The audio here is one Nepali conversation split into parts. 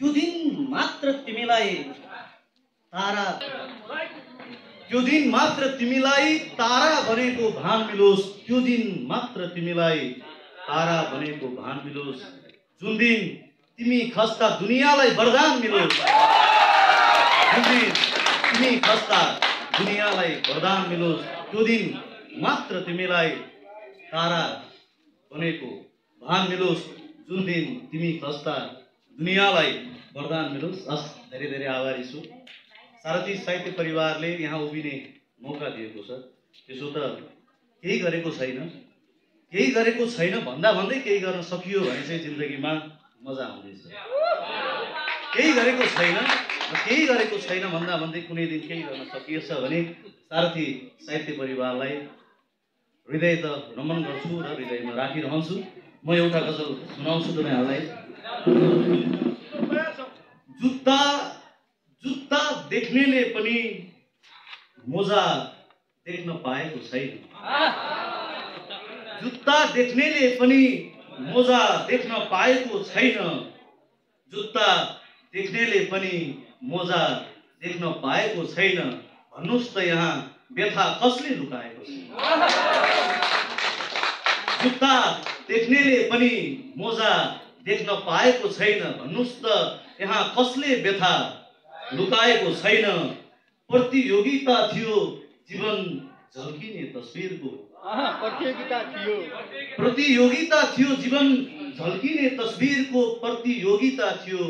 त्यो दिन मात्र तिमीलाई तारा बनेको भान मिलोस्। त्यो दिन मात्र तिमीलाई तारा बनेको भान मिलोस्। जुन दिन तिमी खस्ता दुनियाँलाई वरदान मिलोस्। जुन दिन तिमी खस्ता दुनियाँलाई वरदान मिलोस्। त्यो दिन मात्र तिमीलाई तारा बनेको भान मिलोस्। जुन दिन तिमी खस्ता दुनियाँलाई वरदान मिलोस्। हस्, धेरै धेरै आभारी छु। सारथी साहित्य परिवारले यहाँ उभिने मौका दिएको छ। त्यसो त केही गरेको छैन भन्दा भन्दै केही गर्न सकियो भने चाहिँ जिन्दगीमा मजा आउँदैछ। केही गरेको छैन भन्दा भन्दै कुनै दिन केही गर्न सकिएछ भने सारथी साहित्य परिवारलाई हृदय त नमन गर्छु र हृदयमा राखिरहन्छु। म एउटा गजल सुनाउँछु तपाईँहरूलाई। जुत्ता देख्नेले पनि मोजा देख्न पाएको छैन। जुत्ता देख्नेले पनि मोजा देख्न पाएको छैन। जुत्ता देख्नेले पनि मोजा देख्न पाएको छैन। भन्नुस् त यहाँ व्यथा कसले लुकाएको छ? जुत्ता देख्नेले पनि मोजा देख्न पाएको छैन। भन्नुस् त यहाँ कसले व्यथा लुकाएको छैन। प्रतियोगिता थियो जीवन झल्किने तस्बिरको। प्रतियोगिता थियो जीवन झल्किने तस्बिरको। प्रतियोगिता थियो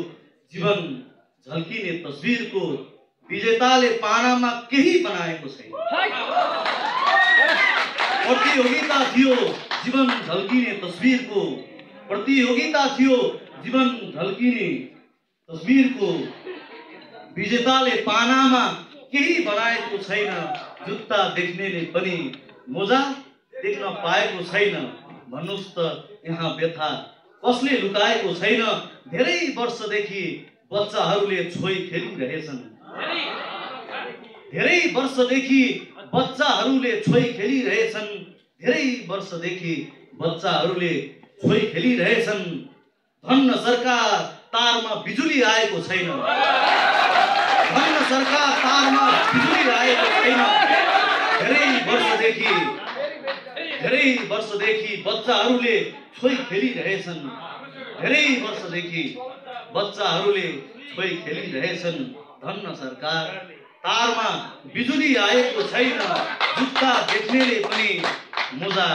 जीवन झल्किने तस्बिरको। विजेताले पानामा केही बनाएको छैन। प्रतियोगिता थियो जीवन झल्किने तस्बिरको। प्रतियोगिता थियो जीवन झल्किने तस्बिरको। विजेताले पानामा केही बनाएको छैन। जुत्ता देख्नेले पनि मोजा देख्न पाएको छैन। भन्नुस् त यहाँ व्यथा कसले लुकाएको छैन। धेरै वर्षदेखि बच्चाहरूले छोई खेलिरहेछन्। धेरै वर्षदेखि बच्चाहरूले छोई खेलिरहेछन्। धेरै वर्षदेखि बच्चाहरूले छोई खेलिरहेछन्। धन्न सरकार तारमा बिजुली आएको छैन। धन्न सरकार तारमा बिजुली आएको छैन। धेरै वर्षदेखि बच्चाहरूले छोई खेलिरहेछन्। धेरै वर्षदेखि बच्चाहरूले छोई खेलिरहेछन्। धन्न सरकार तारमा बिजुली आएको छैन। जुत्ता देख्नेले पनि मोजा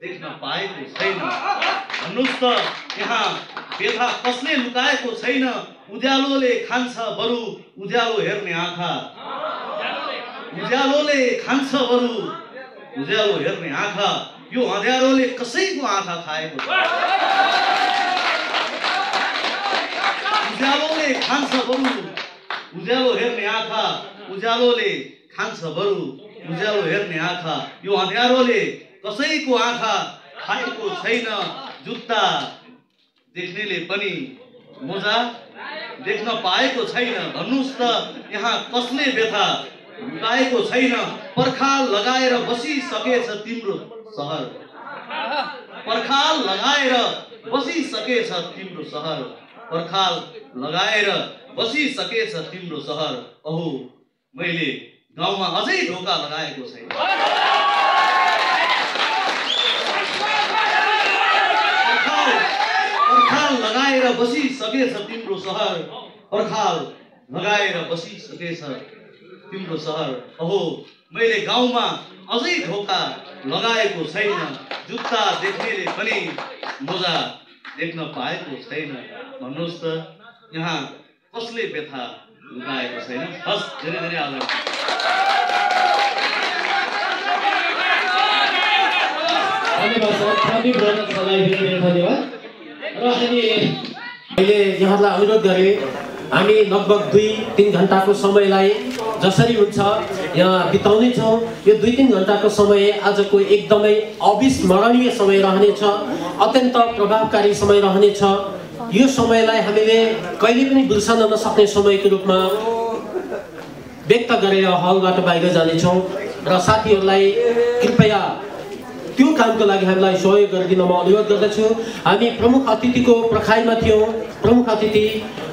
देख्न पाएको छैन। भन्नुस् त यहाँ व्यथा कसले लुकाएको छैन। उज्यालोले खान्छ बरु उज्यालो हेर्ने आँखा। उज्यालोले खान्छ बरु उज्यालो हेर्ने आँखा। यो अँध्यारोले कसैको आँखा खाएको छ। उज्यालोले खान्छ बरु उज्यालो हेर्ने आँखा। उज्यालोले खान्छ बरु उज्यालो हेर्ने आँखा। यो अँध्यारोले कसैको आँखा खाएको छैन। जुत्ता देख्नेले पनि मोजा देख्न पाएको छैन। भन्नुस् त यहाँ कसले व्यथा लुकाएको छैन। पर्खाल लगाएर बसिसकेछ तिम्रो सहर। पर्खाल लगाएर बसिसकेछ तिम्रो सहर। पर्खाल लगाएर बसिसकेछ तिम्रो सहर। अहो मैले गाउँमा अझै ढोका लगाएको छैन। पर्खाल लगाएर बसिसकेछ तिम्रो सहर। पर्खाल लगाएर बसिसकेछ तिम्रो सहर। अहो मैले गाउँमा अझै ढोका लगाएको छैन। जुत्ता देख्नेले पनि मोजा देख्न पाएको छैन। भन्नुस् त यहाँ कसले व्यथा लुकाएको छैन। हस्, धेरै धेरै आभार। धन्यवाद। र अहिले यहाँलाई अनुरोध गरे हामी लगभग 2-3 घण्टाको समयलाई जसरी हुन्छ यहाँ बिताउने छौँ। यो 2-3 घण्टाको समय आजको एकदमै अविस्मरणीय समय रहनेछ। अत्यन्त प्रभावकारी समय रहनेछ। यो समयलाई हामीले कहिले पनि बिर्सन नसक्ने समयको रूपमा व्यक्त गरेर हलबाट बाहिर जानेछौँ। र साथीहरूलाई कृपया त्यो कामको लागि हामीलाई सहयोग गरिदिन म अनुरोध गर्दछु। हामी प्रमुख अतिथिको पर्खाइमा थियौँ। प्रमुख अतिथि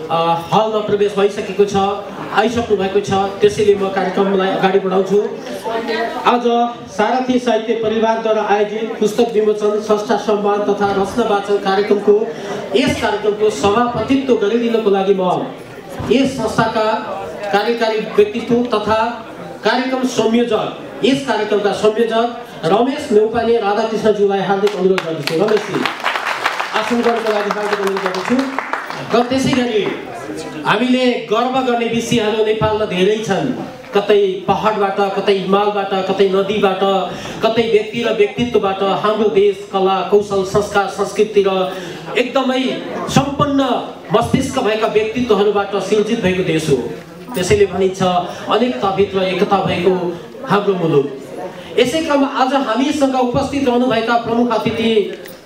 हलमा प्रवेश भइसकेको छ, आइसक्नु भएको छ। त्यसैले म कार्यक्रमलाई अगाडि बढाउँछु। आज सारथी साहित्य परिवारद्वारा आयोजित पुस्तक विमोचन, स्रष्टा सम्मान तथा रचना वाचन कार्यक्रमको यस कार्यक्रमको सभापतित्व गरिदिनको लागि म यस संस्थाका कार्यकारी व्यक्तित्व तथा कार्यक्रम संयोजक, यस कार्यक्रमका संयोजक रमेश नेउपाने राधाकृष्णज्यूलाई हार्दिक अनुरोध गर्दछु। रमेशजी आसन गर्नको लागि हार्दिक अनुरोध गर्दछु। र त्यसै गरी हामीले गर्व गर्ने विषयहरू नेपालमा धेरै छन्। कतै पहाडबाट, कतै हिमालबाट, कतै नदीबाट, कतै व्यक्ति र व्यक्तित्वबाट हाम्रो देश कला, कौशल, संस्कार, संस्कृति र एकदमै सम्पन्न मस्तिष्क भएका व्यक्तित्वहरूबाट सिर्जित भएको देश हो। त्यसैले भनिन्छ अनेकताभित्र एकता भएको हाम्रो मुलुक। यसै क्रममा आज हामीसँग उपस्थित रहनुभएका प्रमुख अतिथि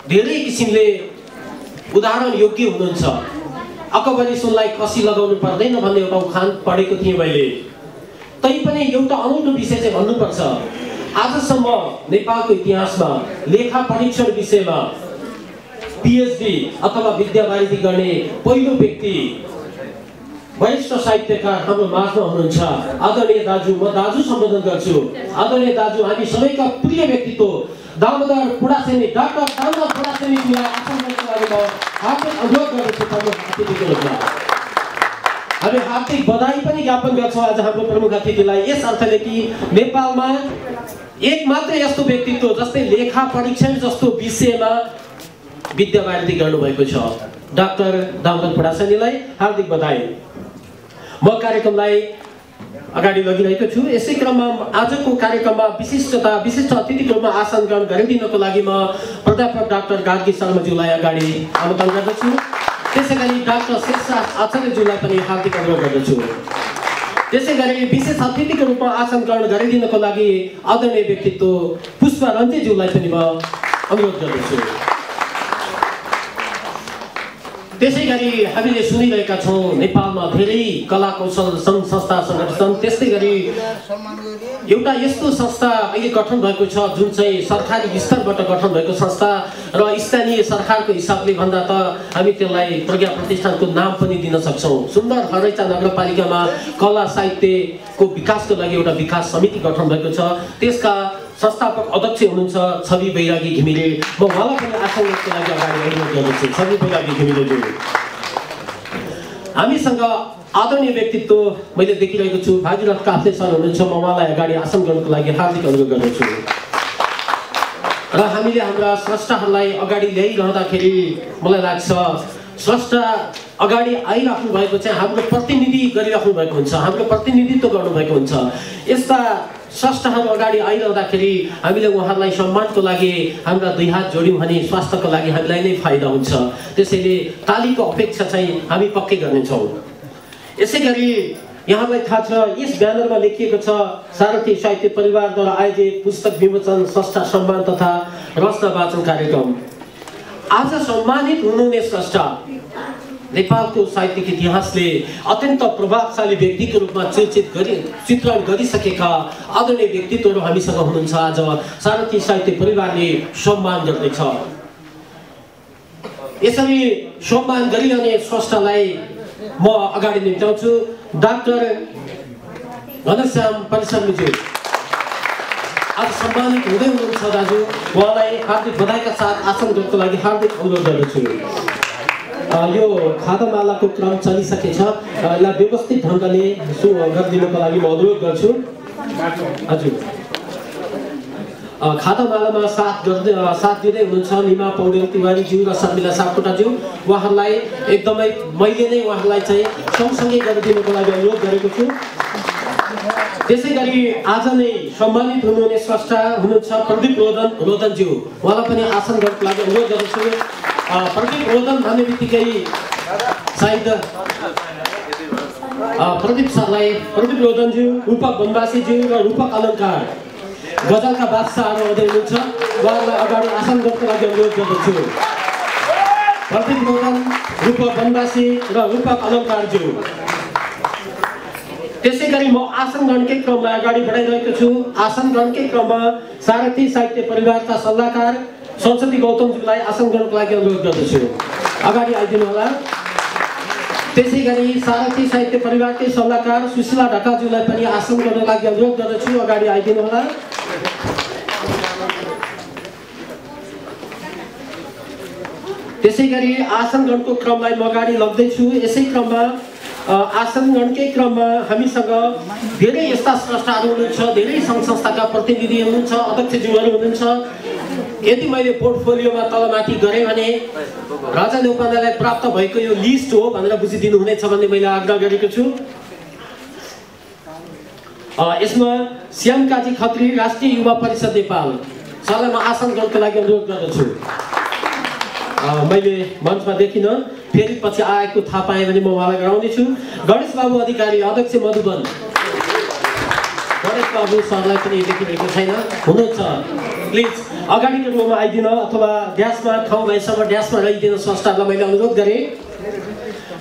धेरै किसिमले उदाहरण योग्य हुनुहुन्छ। अकबरी सुनलाई कसी लगाउनु पर्दैन भन्ने एउटा उखान पढेको थिएँ मैले। तैपनि एउटा अनौठो विषय चाहिँ भन्नुपर्छ। आजसम्म नेपालको इतिहासमा लेखा परीक्षण विषयमा पिएचडी अथवा विद्यावारिधि गर्ने पहिलो व्यक्ति वरिष्ठ साहित्यकार हाम्रो माझमा हुनुहुन्छ आदरणीय दाजु। म दाजु सम्बोधन गर्छु। आदरणीय दाजु, हामी सबैका प्रिय व्यक्तित्व दामोदर पुडासेनी, डाक्टर दामोदर पुडासेनीजीलाई आसन गर्नको लागि म हार्दिक अनुरोध गर्दछु प्रमुख अतिथिको रूपमा। हामी हार्दिक बधाई पनि ज्ञापन गर्छौँ आज हाम्रो प्रमुख अतिथिलाई, यस अर्थले कि नेपालमा एक मात्र यस्तो व्यक्तित्व जस्तै लेखा परीक्षण जस्तो विषयमा विद्यावारिधि गर्नुभएको छ। डाक्टर दामोदर पुडासेनीलाई हार्दिक बधाई। म कार्यक्रमलाई अगाडि लगिरहेको छु। यसै क्रममा आजको कार्यक्रममा विशिष्ट अतिथिको रूपमा आसन ग्रहण गरिदिनको लागि म प्राध्यापक डाक्टर गार्गी शर्माज्यूलाई अगाडि आमन्त्रण गर्दछु। त्यसै गरी डाक्टर शेषराज आचार्यज्यूलाई पनि हार्दिक अनुरोध गर्दछु। त्यसै गरी विशेष अतिथिको रूपमा आसन ग्रहण गरिदिनको लागि आदरणीय व्यक्तित्व पुष्पा रन्जेज्यूलाई पनि म अनुरोध गर्दछु। त्यसै गरी हामीले सुनिरहेका छौँ नेपालमा धेरै कला कौशल सङ्घ संस्था सङ्गठन, त्यस्तै गरी एउटा यस्तो संस्था अहिले गठन भएको छ जुन चाहिँ सरकारी स्तरबाट गठन भएको संस्था र स्थानीय सरकारको हिसाबले भन्दा त हामी त्यसलाई प्रज्ञा प्रतिष्ठानको नाम पनि दिन सक्छौँ। सुन्दर हरैचा नगरपालिकामा कला साहित्यको विकासको लागि एउटा विकास समिति गठन भएको छ। त्यसका संस्थापक अध्यक्ष हुनुहुन्छ छवि बैरागी घिमिरे। म उहाँलाई पनि आसनको लागि अगाडि अनुरोध गर्दछु। छवि बैरागी घिमिरेज्यू, हामीसँग आदरणीय व्यक्तित्व मैले देखिरहेको छु भागीरथ काफ्ले सर हुनुहुन्छ। म उहाँलाई अगाडि आसन गर्नको लागि हार्दिक अनुरोध गर्दछु। र हामीले हाम्रा स्रष्टाहरूलाई अगाडि ल्याइरहँदाखेरि मलाई लाग्छ स्रष्टा अगाडि आइराख्नु भएको चाहिँ हाम्रो प्रतिनिधि गरिराख्नु भएको हुन्छ, हाम्रो प्रतिनिधित्व गर्नुभएको हुन्छ। यस्ता स्रष्टाहरू अगाडि आइरहँदाखेरि हामीले उहाँहरूलाई सम्मानको लागि हाम्रा दुई हात जोड्यौँ भने स्वास्थ्यको लागि हामीलाई नै फाइदा हुन्छ। त्यसैले तालीको अपेक्षा चाहिँ हामी पक्कै गर्नेछौँ। यसै गरी यहाँलाई थाहा छ यस ब्यानरमा लेखिएको छ सारथी साहित्य परिवारद्वारा आयोजित पुस्तक विमोचन, स्रष्टा सम्मान तथा रचना वाचन कार्यक्रम। आज सम्मानित हुनुहुने स्रष्टा नेपालको साहित्यिक इतिहासले अत्यन्त प्रभावशाली व्यक्तिको रूपमा चित्रण गरिसकेका आदरणीय व्यक्तित्वहरू हामीसँग हुनुहुन्छ। आज सारथी साहित्य परिवारले सम्मान गर्दैछ। यसरी सम्मान गरिरहने स्रष्टालाई म अगाडि निम्त्याउँछु। डाक्टर घनश्याम परिश्रमीज्यू आज सम्मानित हुँदै हुनुहुन्छ दाजु। उहाँलाई हार्दिक बधाईका साथ आसन गर्नको लागि हार्दिक अनुरोध गर्दछु। यो खादामालाको क्रम चलिसकेछ, यसलाई व्यवस्थित ढङ्गले गरिदिनको लागि म अनुरोध गर्छु। हजुर, खादामालामा साथ दिँदै हुनुहुन्छ निमा पौडेल तिवारीज्यू र शर्मिला सापकोटाज्यू। उहाँहरूलाई एकदमै मैले नै उहाँहरूलाई चाहिँ सँगसँगै गरिदिनुको लागि अनुरोध गरेको छु। त्यसै गरी आज नै सम्मानित हुनुहुने स्रष्टा हुनुहुन्छ प्रदीप रोदनज्यू। उहाँलाई पनि आसन गर्नको लागि अनुरोध गर्दछु। प्रदीप रोदन भन्ने बित्तिकै सायद प्रदीप सरलाई, प्रदीप रोदनज्यू, रूपक वनवासीज्यू र रूपक अलङ्कार गजलका बादशाहहरू हुँदै हुनुहुन्छ। उहाँहरूलाई अगाडि आसन गर्नको लागि अनुरोध गर्दछु। प्रदीप रोदन, रूपक वनवासी र रूपक अलङ्कारज्यू। त्यसै गरी म आसन ग्रहणकै क्रममा अगाडि बढाइरहेको छु। आसन ग्रहणकै क्रममा सारथी साहित्य परिवारका सल्लाहकार संसदी गौतमज्यूलाई आसन गर्नको लागि अनुरोध गर्दछु। अगाडि आइदिनु होला। त्यसै गरी सारथी साहित्य परिवारकै सल्लाहकार सुशीला ढकालज्यूलाई पनि आसन गर्न लागि अनुरोध गर्दछु, अगाडि आइदिनु होला। त्यसै गरी आसन ग्रहणको क्रमलाई म अगाडि लग्दैछु। यसै क्रममा आसन ग्रहणकै क्रममा हामीसँग धेरै यस्ता स्रष्टाहरू हुनुहुन्छ, धेरै सङ्घ संस्थाका प्रतिनिधि हुनुहुन्छ, अध्यक्षज्यूहरू हुनुहुन्छ। यदि मैले पोर्टफोलियोमा तलमाथि गरेँ भने राजा न्यौपानेलाई प्राप्त भएको यो लिस्ट हो भनेर बुझिदिनु हुनेछ भन्ने मैले आग्रह गरेको छु। यसमा श्यामकाजी खत्री राष्ट्रिय युवा परिषद नेपाल सरलाई म आसन ग्रहणको लागि अनुरोध गर्दछु। मैले मञ्चमा देखिनँ, फेरि पछि आएको थाहा पाएँ भने म उहाँलाई गराउनेछु। गणेश बाबु अधिकारी अध्यक्ष मधुबन, गणेश बाबु सरलाई पनि देखिरहेको छैन, हुनुहुन्छ, प्लिज अगाडिको रोमा आइदिन अथवा ड्यासमा ठाउँ भएसम्म ड्यासमा रहिदिन संस्थाहरूलाई मैले अनुरोध गरेँ।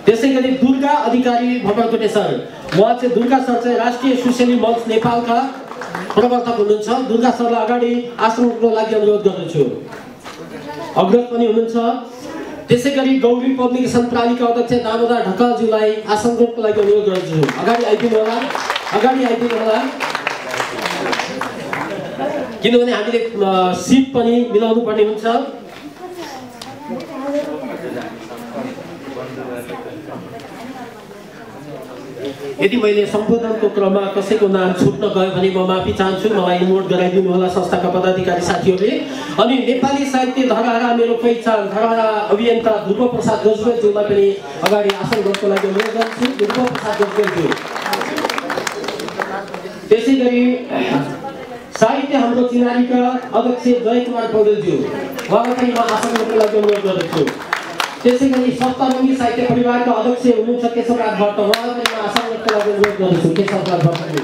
त्यसै गरी दुर्गा अधिकारी भगरकोटे सर, उहाँ चाहिँ दुर्गा सर चाहिँ राष्ट्रिय सुशेली मञ्च नेपालका प्रवर्तक हुनुहुन्छ। दुर्गा सरलाई अगाडि आसनको लागि अनुरोध गर्दछु, अग्रज पनि हुनुहुन्छ। त्यसै गरी गौरी पब्लिकेसन प्रणालीका अध्यक्ष दामोदर ढकालज्यूलाई आसनको लागि अनुरोध गर्दछु, अगाडि आइदिनु होला, अगाडि आइदिनु होला। किनभने हामीले सिट पनि मिलाउनु पर्ने हुन्छ। यदि मैले सम्बोधनको क्रममा कसैको नाम छुट्न गयो भने म माफी चाहन्छु, मलाई नोट गराइदिनु होला संस्थाका पदाधिकारी साथीहरूले। अनि नेपाली साहित्य धरहरा मेरो पहिचान धरहरा अभियन्ता ध्रुव प्रसाद गजबेलज्यूलाई पनि अगाडि आसन गर्नको लागि अनुरोध गर्छु, ध्रुव प्रसाद गजबेलज्यू। त्यसै गरी साहित्य हाम्रो चिनारीका अध्यक्ष जयकुमार पौडेलज्यू, उहाँलाई पनि म आसन गर्नको लागि अनुरोध गर्दछु। त्यसै गरी सप्तरङ्गी साहित्य परिवारका अध्यक्ष हुनुहुन्छ केशवराज भट्ट, उहाँलाई पनि म आसन गर्नको लागि अनुरोध गर्दछु, केशवराज भट्टज्यू।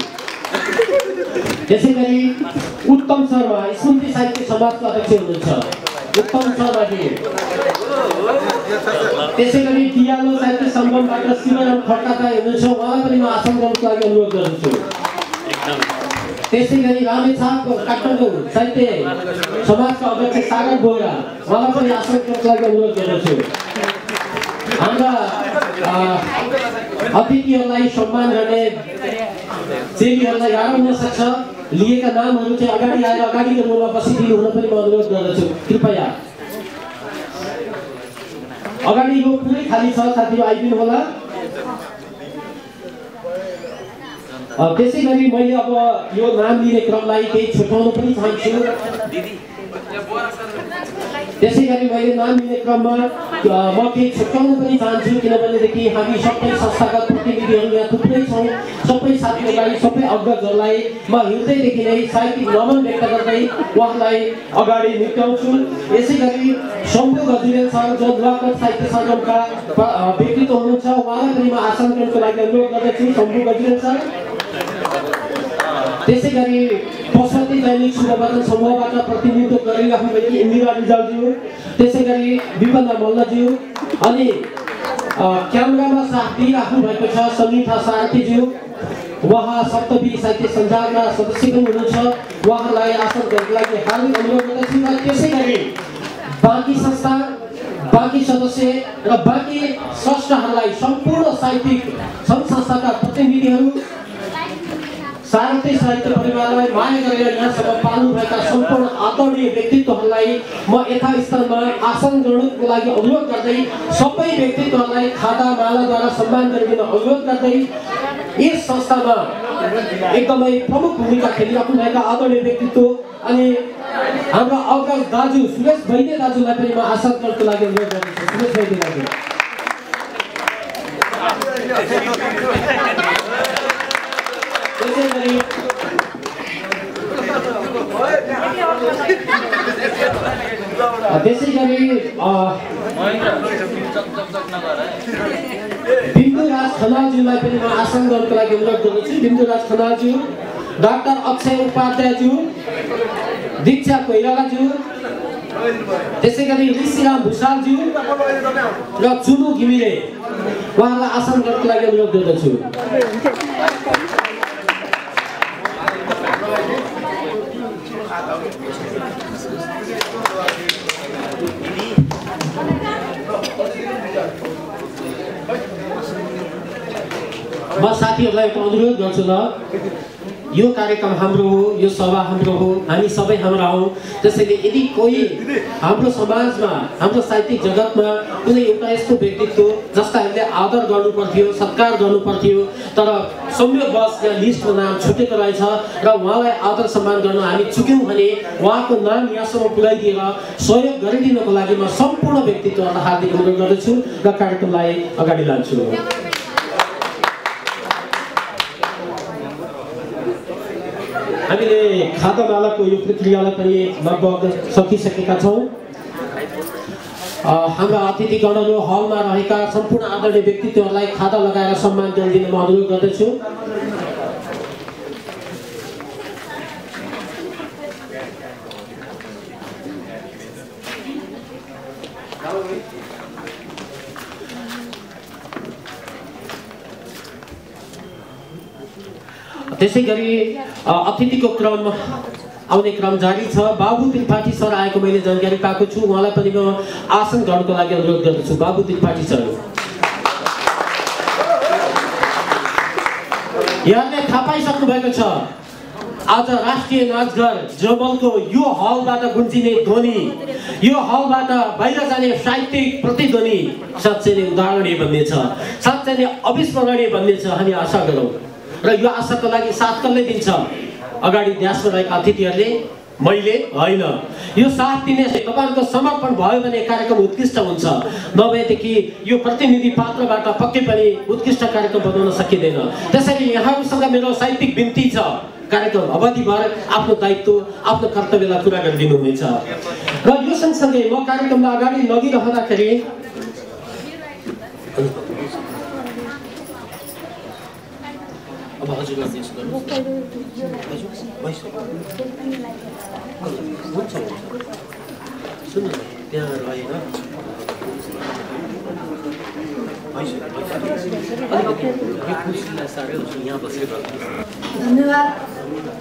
त्यसै गरी उत्तम शर्मा स्मृति साहित्य समाजका अध्यक्ष हुनुहुन्छ, उत्तम शर्माजी। त्यसै गरी दियालो साहित्य सङ्गमबाट शिवराम खड्का हुनुहुन्छ, उहाँलाई पनि म आसन गर्नको लागि अनुरोध गर्दछु। त्यसै गरी रामेछाप काठमाडौँ साहित्य समाजका अध्यक्ष सागर बोहरा, उहाँलाई पनि आसन गर्नको लागि अनुरोध गर्दछु। हाम्रा अतिथिहरूलाई सम्मान गर्ने चेलीहरूलाई गाह्रो हुन सक्छ, लिएका नामहरू चाहिँ अगाडि आएर अगाडिको रोमा बसिदिनु हुन पनि म अनुरोध गर्दछु, कृपया। अगाडि यो पुरै खाली छ, साथीहरू आइदिनु होला। त्यसै गरी मैले अब यो नाम लिने क्रमलाई केही छुट्याउन पनि चाहन्छु। त्यसै गरी मैले नाम लिने क्रममा म केही छुट्याउन पनि चाहन्छु, किनभनेदेखि हामी सबै संस्थाका प्रतिनिधिहरू यहाँ थुप्रै छौँ। सबै साथीहरूलाई, सबै अग्रजहरूलाई म हृदयदेखि नै साहित्यिक नमन व्यक्त गर्दै उहाँलाई अगाडि निकाल्छु। यसै गरी शम्भु गजुरेल सर जो नुवाकोट साहित्य सङ्गमका व्यक्तित्व हुनुहुन्छ, उहाँलाई पनि म आसन ग्रहणको लागि अनुरोध गर्दछु, शम्भु गजुरेल सर। त्यसै गरी पशुपति दैनिक शुभवचन समूहबाट प्रतिनिधित्व गरिराख्नुभएकी इन्दिरा रिजालज्यू, त्यसै गरी विपन्न मल्लज्यू, अनि क्यामेरामा साथ दिइराख्नु भएको छ सङ्गीता सारथीज्यू, उहाँ सप्तवी साहित्य सञ्जालका सदस्य पनि हुनुहुन्छ, उहाँलाई आसन गर्नको लागि हार्दिक अनुरोध गर्दछु। र त्यसै गरी बाँकी संस्था, बाँकी सदस्य र बाँकी स्रष्टाहरूलाई, सम्पूर्ण साहित्यिक सङ्घ संस्थाका प्रतिनिधिहरू, सारथी साहित्य परिवारलाई माया गरेर यहाँसम्म पाल्नुभएका सम्पूर्ण आदरणीय व्यक्तित्वहरूलाई म यथास्थलमा आसन ग्रहणको लागि अनुरोध गर्दै सबै व्यक्तित्वहरूलाई खादा मालाद्वारा सम्मान गरिदिन अनुरोध गर्दै यस संस्थामा एकदमै प्रमुख भूमिका खेलिराख्नुभएका आदरणीय व्यक्तित्व अनि हाम्रो अग्रज दाजु सुरेश वैद्य दाजुलाई पनि म आसन ग्रहणको लागि अनुरोध गर्दछु। सुरेश वैद्य दाजु। त्यसै गरी बिन्दुराज खनालज्यूलाई पनि म आसन गर्नको लागि अनुरोध गर्दछु। बिन्दुराज खनालज्यू, डाक्टर अक्षय उपाध्यायज्यू, दीक्षा कोइरालाज्यू, त्यसै गरी ऋषिराम भूषालज्यू र चुनु घिमिरे, उहाँलाई आसन गर्नको लागि अनुरोध गर्दछु। म साथीहरूलाई एउटा अनुरोध गर्छु ल, यो कार्यक्रम हाम्रो हो, यो सभा हाम्रो हो, हामी सबै हाम्रा हौँ। त्यसैले यदि कोही हाम्रो समाजमा, हाम्रो साहित्यिक जगतमा कुनै एउटा यस्तो व्यक्तित्व जसलाई हामीले आदर गर्नुपर्थ्यो, सत्कार गर्नुपर्थ्यो, तर संयोगवश यहाँ लिस्टमा नाम छुटेको रहेछ र उहाँलाई आदर सम्मान गर्न हामी चुक्यौँ भने उहाँको नाम यहाँसम्म पुर्याइदिएर सहयोग गरिदिनको लागि म सम्पूर्ण व्यक्तित्वहरूलाई हार्दिक अनुरोध गर्दछु र कार्यक्रमलाई अगाडि लान्छु। हामीले खाद्यमालाको यो प्रक्रियालाई पनि लगभग सकिसकेका छौँ। हाम्रा अतिथिगणहरू हलमा रहेका सम्पूर्ण आदरणीय व्यक्तित्वहरूलाई खादा लगाएर सम्मान गरिदिन म अनुरोध गर्दछु। त्यसै गरी अतिथिको क्रम आउने क्रम जारी छ। बाबु त्रिपाठी सर आएको मैले जानकारी पाएको छु, उहाँलाई पनि म आसन गर्नको लागि अनुरोध गर्दछु। बाबु त्रिपाठी सर, यहाँले थाहा पाइसक्नु भएको छ आज राष्ट्रिय नाचघर जबलको यो हलबाट गुन्जिने ध्वनि, यो हलबाट बाहिर जाने साहित्यिक प्रतिध्वनि साँच्चै नै उदाहरणीय बन्ने छ, साँच्चै नै अविस्मरणीय बन्ने छ। हामी आशा गरौँ र यो आशाको लागि साथ कसले दिन्छ? अगाडि ड्यासमा रहेका अतिथिहरूले, मैले होइन। यो साथ दिने तपाईँहरूको समर्पण भयो भने कार्यक्रम उत्कृष्ट हुन्छ, नभएदेखि यो प्रतिनिधि पात्रबाट पक्कै पनि उत्कृष्ट कार्यक्रम बनाउन सकिँदैन। त्यसैले यहाँहरूसँग मेरो साहित्यिक बिन्ती छ, कार्यक्रम अवधिभर आफ्नो दायित्व, आफ्नो कर्तव्यलाई पुरा गरिदिनुहुनेछ। र यो सँगसँगै म कार्यक्रमलाई अगाडि लगिरहँदाखेरि अब हजुरलाई पेश गर्नु हुन्छ सुन्नु त्यहाँ रहेर धन्यवाद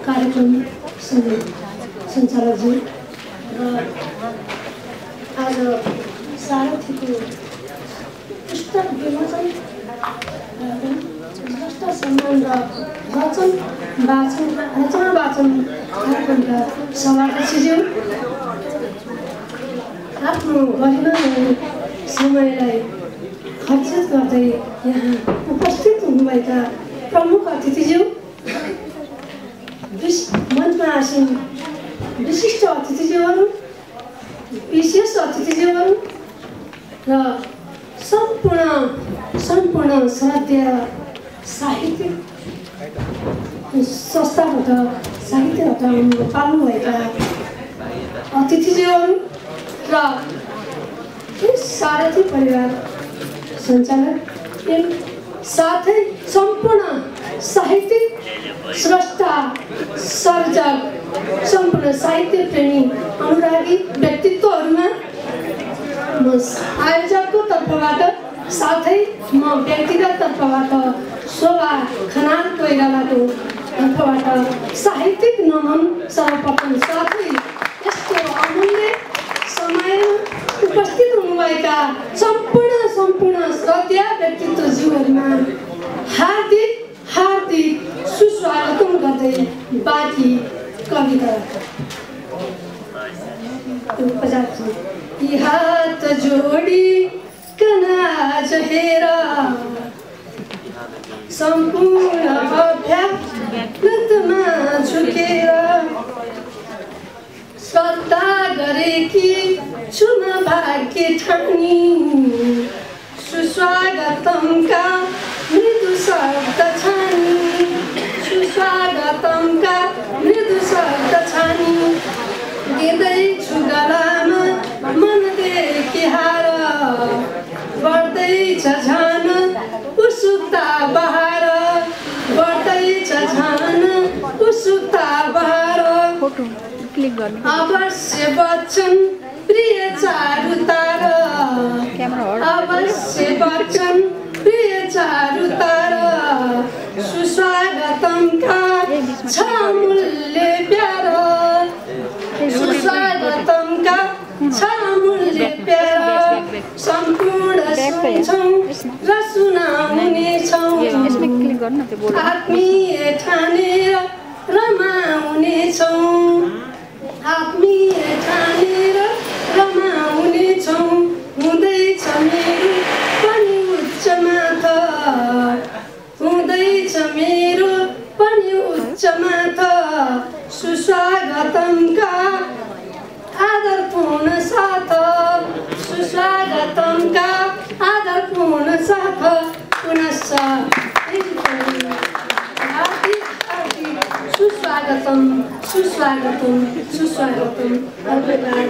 कार्यक्रम सञ्चालकज्यू। र आज सारथीको पुस्तक विमोचन सम्मान र रचना वाचन कार्यक्रमका सभाध्यक्षज्यू, आफ्नो गरिमामय समयलाई खर्चित गर्दै यहाँ उपस्थित हुनुभएका प्रमुख अतिथिज्यू, मञ्चमा आसीन विशिष्ट अतिथिज्यूहरू, विशेष अतिथिज्यूहरू र सम्पूर्ण श्रद्धेय साहित्यिक संस्थाबाट साहित्य हटाउनु पाल्नुभएका अतिथिज्यूहरू र सारथी परिवार सञ्चालक साथै सम्पूर्ण साहित्यिक स्रष्टा, सर्जक, सम्पूर्ण साहित्य प्रेमी अनुरागी व्यक्तित्वहरूमा म आयोजकको तर्फबाट साथै म व्यक्तिगत तर्फबाट शोभा खनाल कोइरालाको तर्फबाट साहित्यिक नमन सर्वप्रथम। साथै यस्तो अमूल्य समयमा उपस्थित हुनुभएका सम्पूर्ण श्रद्धेय व्यक्तित्वज्यूहरूमा हार्दिक सुस्वागतम गर्दै बाँकी कविता यी हात जोडी कनाज हेर सम्पूर्ण अभ्यासमा झुकेर श्रद्धा गरेकी छु म भाग्य ठानी, सुस्वागतमका मृदु शब्द छानी, सुस्वागतमका मृदु शब्द छानी, दिँदैछु गलामा मनदेखि हार, बढ्दैछ झन उत्सुकता बहार, बढ्दैछ झन उत्सुकता बहार। अवश्य बच्चन प्रिय चारु तार, अवश्य बच्चन प्रिय चारु तार, सुस्वागतमका छ मूल्य प्यार, सुस्वागतमका छ मूल्य प्यार। सम्पूर्ण सुन्छौँ र सुनाउनेछौँ, आत्मीय ठानेर रमाउनेछौँ आत्मीय ठानेर रमाउनेछौँ हुँदैछ मेरो पनि उच्च माथा हुँदैछ मेरो पनि उच्च माथा सुस्वागतमका आदरपूर्ण साथ सुस्वागतमका आदरपूर्ण साथ पुनश्च सुस्वागतम सुस्वागतम सुस्वागतम धन्यवाद।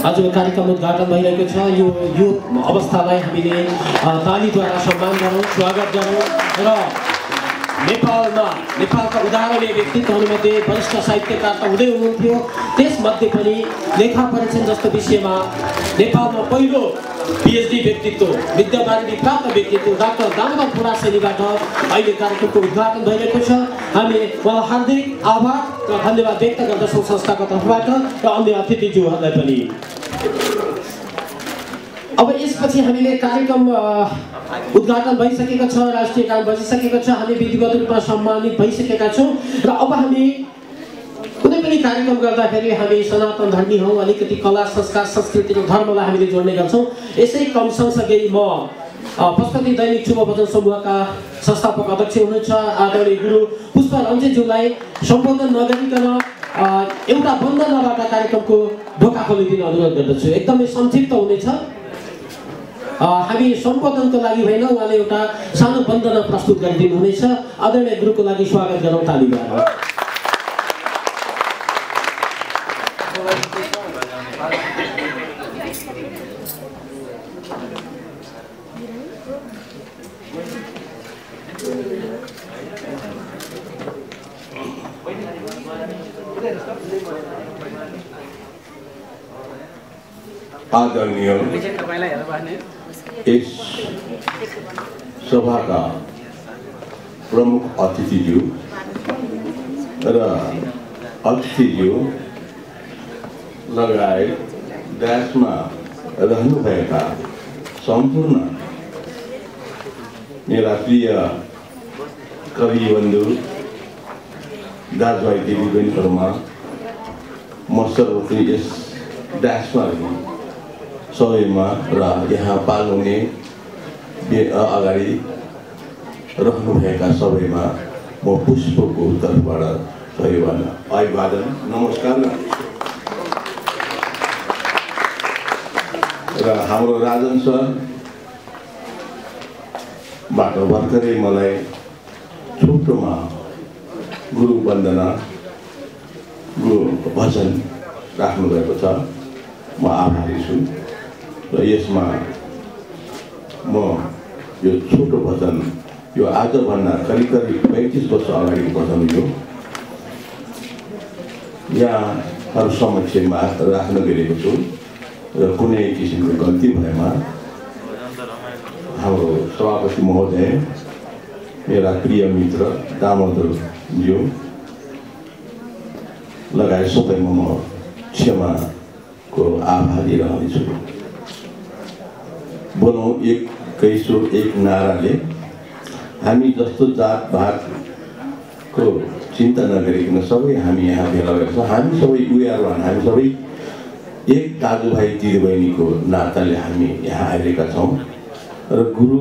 आज कार्यक्रम उद्घाटन भइरहेको छ। यो अवस्थालाई हामीले तालीद्वारा सम्मान गरौँ, स्वागत गरौँ र नेपालका उदाहरणीय व्यक्तित्वहरूमध्ये वरिष्ठ साहित्यकार त हुँदै हुनुहुन्थ्यो, त्यसमध्ये पनि लेखा परीक्षण जस्तो विषयमा नेपालमा पहिलो पिएचडी व्यक्तित्व विद्यावारिधि प्राप्त व्यक्तित्व डाक्टर दामोदर फुरासेनीबाट अहिले कार्यक्रमको उद्घाटन भइरहेको छ। हामी उहाँलाई हार्दिक आभार र धन्यवाद व्यक्त गर्दछौँ संस्थाको तर्फबाट र अन्य अतिथिज्यूहरूलाई पनि। अब यसपछि हामीले कार्यक्रम उद्घाटन भइसकेको छ, राष्ट्रिय गान बजिसकेको छ, हामी विधिवत रूपमा सम्मानित भइसकेका छौँ र अब हामी कुनै पनि कार्यक्रम गर्दाखेरि हामी सनातन धर्मी हौँ, अलिकति कला संस्कार संस्कृति र धर्मलाई हामीले जोड्ने गर्छौँ। यसै क्रम सँगसँगै म पशुपति दैनिक शुभ भजन समूहका संस्थापक अध्यक्ष हुनुहुन्छ आदरणीय गुरु पुष्प रञ्जितज्यूलाई सम्बोधन नगरिकन एउटा वन्दनाबाट कार्यक्रमको ढोका खोलिदिन अनुरोध गर्दछु। एकदमै संक्षिप्त हुनेछ। हामी सम्बोधनको लागि होइन, उहाँले एउटा सानो वन्दना प्रस्तुत गरिदिनु हुनेछ। आदरणीय गुरुको लागि स्वागत गरौँ तालीबाट। आदरणीय इस सभा का प्रमुख अतिथिज्यू र अतिथिज्यू लगायत देशमा रहनुभएका सम्पूर्ण मेरा प्रिय कवि बन्धु दाजुभाइ दिदीबहिनीहरूमा म सर्वप्रथम यस देशमा सबैमा र यहाँ पाल्नुहुने अगाडि रहनुभएका सबैमा म पुष्पको तर्फबाट सबैभन्दा अभिवादन नमस्कार। र हाम्रो राजन सरबाट भर्खरै मलाई छोटोमा गुरु वन्दना गुरु भजन राख्नुभएको छ, म आभारी छु। र यसमा म यो छोटो भजन यो आजभन्दा करिब 35 वर्ष अगाडिको भजन यो यहाँहरू समक्षमा राख्न गएको छु र कुनै किसिमको गल्ती भएमा हाम्रो सभापति महोदय मेरा प्रिय मित्र दामोदरज्यू लगायत सबैमा म क्षमाको आभारी रहनेछु। बोलौँ एकै सुर एक नाराले, हामी जस्तो जातभातको चिन्ता नगरिकन सबै हामी यहाँ भेला भएका छौँ। हामी सबै उयारवान, हामी सबै एक दाजुभाइ दिदीबहिनीको नाताले हामी यहाँ आइरहेका छौँ। र गुरु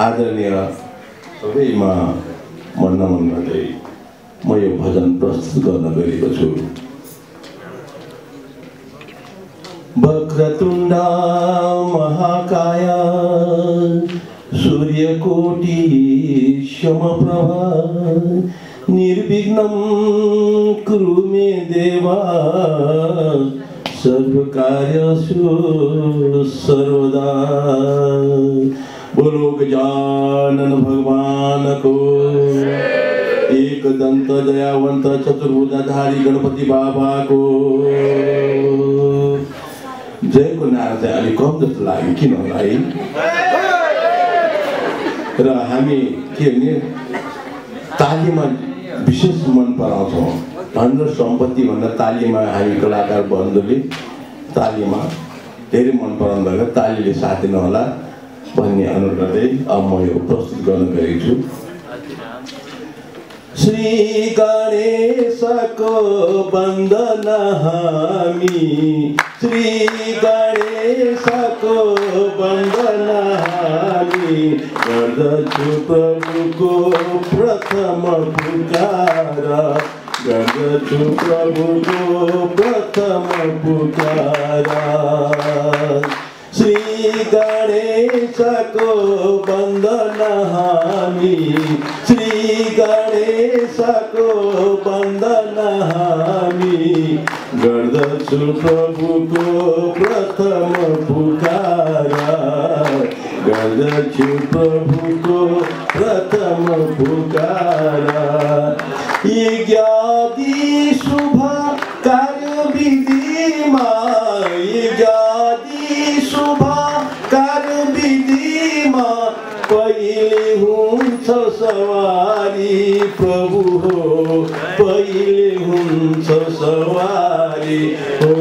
आदरणीय सबैमा म नमन गर्दै म यो भजन प्रस्तुत गर्न गएको छु। वक्रतुण्ड महाकाय सूर्यकोटि समप्रभा निर्विघ्नं कुरु मे देवा सर्वकार्येषु सर्वदा। बोलो गजानन भगवान को, एक दंत दयावंत चतुर्भुजाधारी गणपति बाबा को जय को नारा चाहिँ अलिक कम जस्तो लाग्यो, किन होला है? र हामी के भने तालीमा विशेष मन पराउँछौँ। धन र सम्पत्तिभन्दा तालीमा हामी कलाकार बन्धुले तालीमा धेरै मन पराउनु भएको तालीले साथ दिनुहोला भन्ने अनुरोध गर्दै अब म यो प्रस्तुत गर्न गएको छु। श्री गणेशको वन्दन हामी, श्री गणेशको वन्दन हामी, गर्दछु प्रभुको प्रथम पुकार, गर्दछु प्रभुको प्रथम पुकार। श्री गणेशको वन्दन हामी, श्री गणेशको वन्दन हामी, गर्दछु प्रभुको प्रथम पुकार, गर्दछु प्रभुको प्रथम पुकार। यज्ञादि शुभ कार्य विधिमा, यज्ञादि शुभ कार्य विधिमा पहिले हुन्छ सवारी प्रभु हो, पहिले हुन्छ सवारी हो,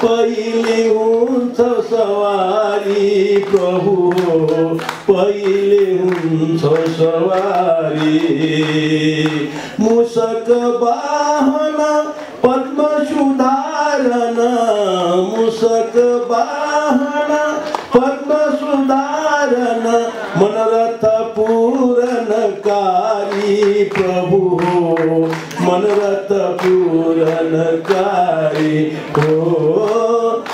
पहिले हुन्छ सवारी प्रभु हो, पहिले हुन्छ सवारी। मूषक वाहन पद्म सुधारन, मूषक वाहन पद्म सुधारन, मनरथ पूरणकारी प्रभु हो, मनरथ पूरणकारी हो,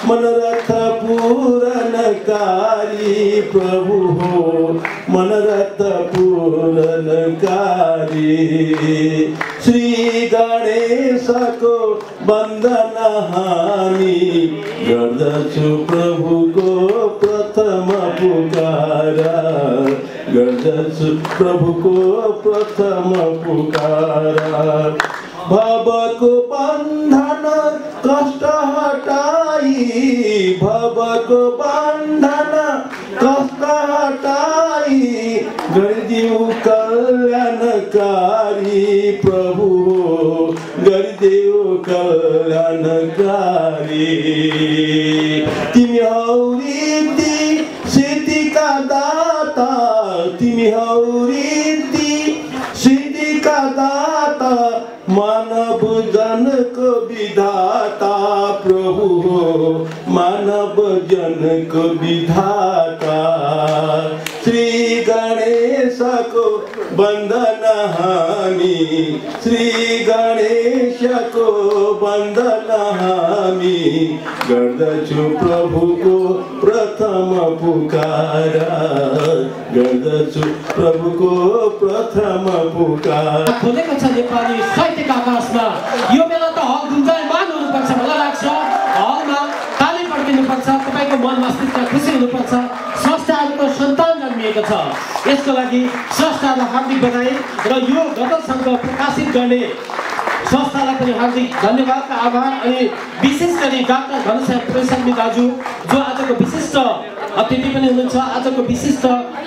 मनरथ पूरणकारी प्रभु हो, मनरथ पूरणकारी। श्री गणेशको वन्दन हामी, गर्दछु प्रभुको प्रथम पुकार, गर्दछु प्रभुको प्रथम पुकार। भवको बन्धन कष्ट हटाई, भवको बन्धन कष्ट हटाई, गरिदेऊ कल्याणकारी प्रभु हो, गरिदेऊ कल्याणकारी। तिमी हौ रिद्धि सिद्धिका दाता, तिमी हौ रिद्धि सिद्धिका दाता, मानव जनको विधाता प्रभु हो, मानव जनको विधाता। श्री गणेशको वन्दन हामी, श्री गणेशको वन्दन हामी, गर्दछु प्रभुको प्रथम पुकार, गर्दछु प्रभुको प्रथम पुकार। खोलेको छ नेपाली साहित्यको आकाशमा। यो बेला त हल गुन्जायमान हुनुपर्छ मलाई लाग्छ, हलमा ताली पड्किनुपर्छ, तपाईँको मन मस्तिष्क खुसी हुनुपर्छ। स्रष्टाहरूको सन्तान जन्मिएको छ, यसको लागि स्रष्टालाई हार्दिक बधाई र यो गजल सङ्घ प्रकाशित गर्ने संस्थालाई पनि हार्दिक धन्यवाद र आभार। अनि विशेष गरी डाक्टर घनश्याम प्रेसमी दाजु जो आजको विशिष्ट अतिथि पनि हुनुहुन्छ, आजको विशिष्ट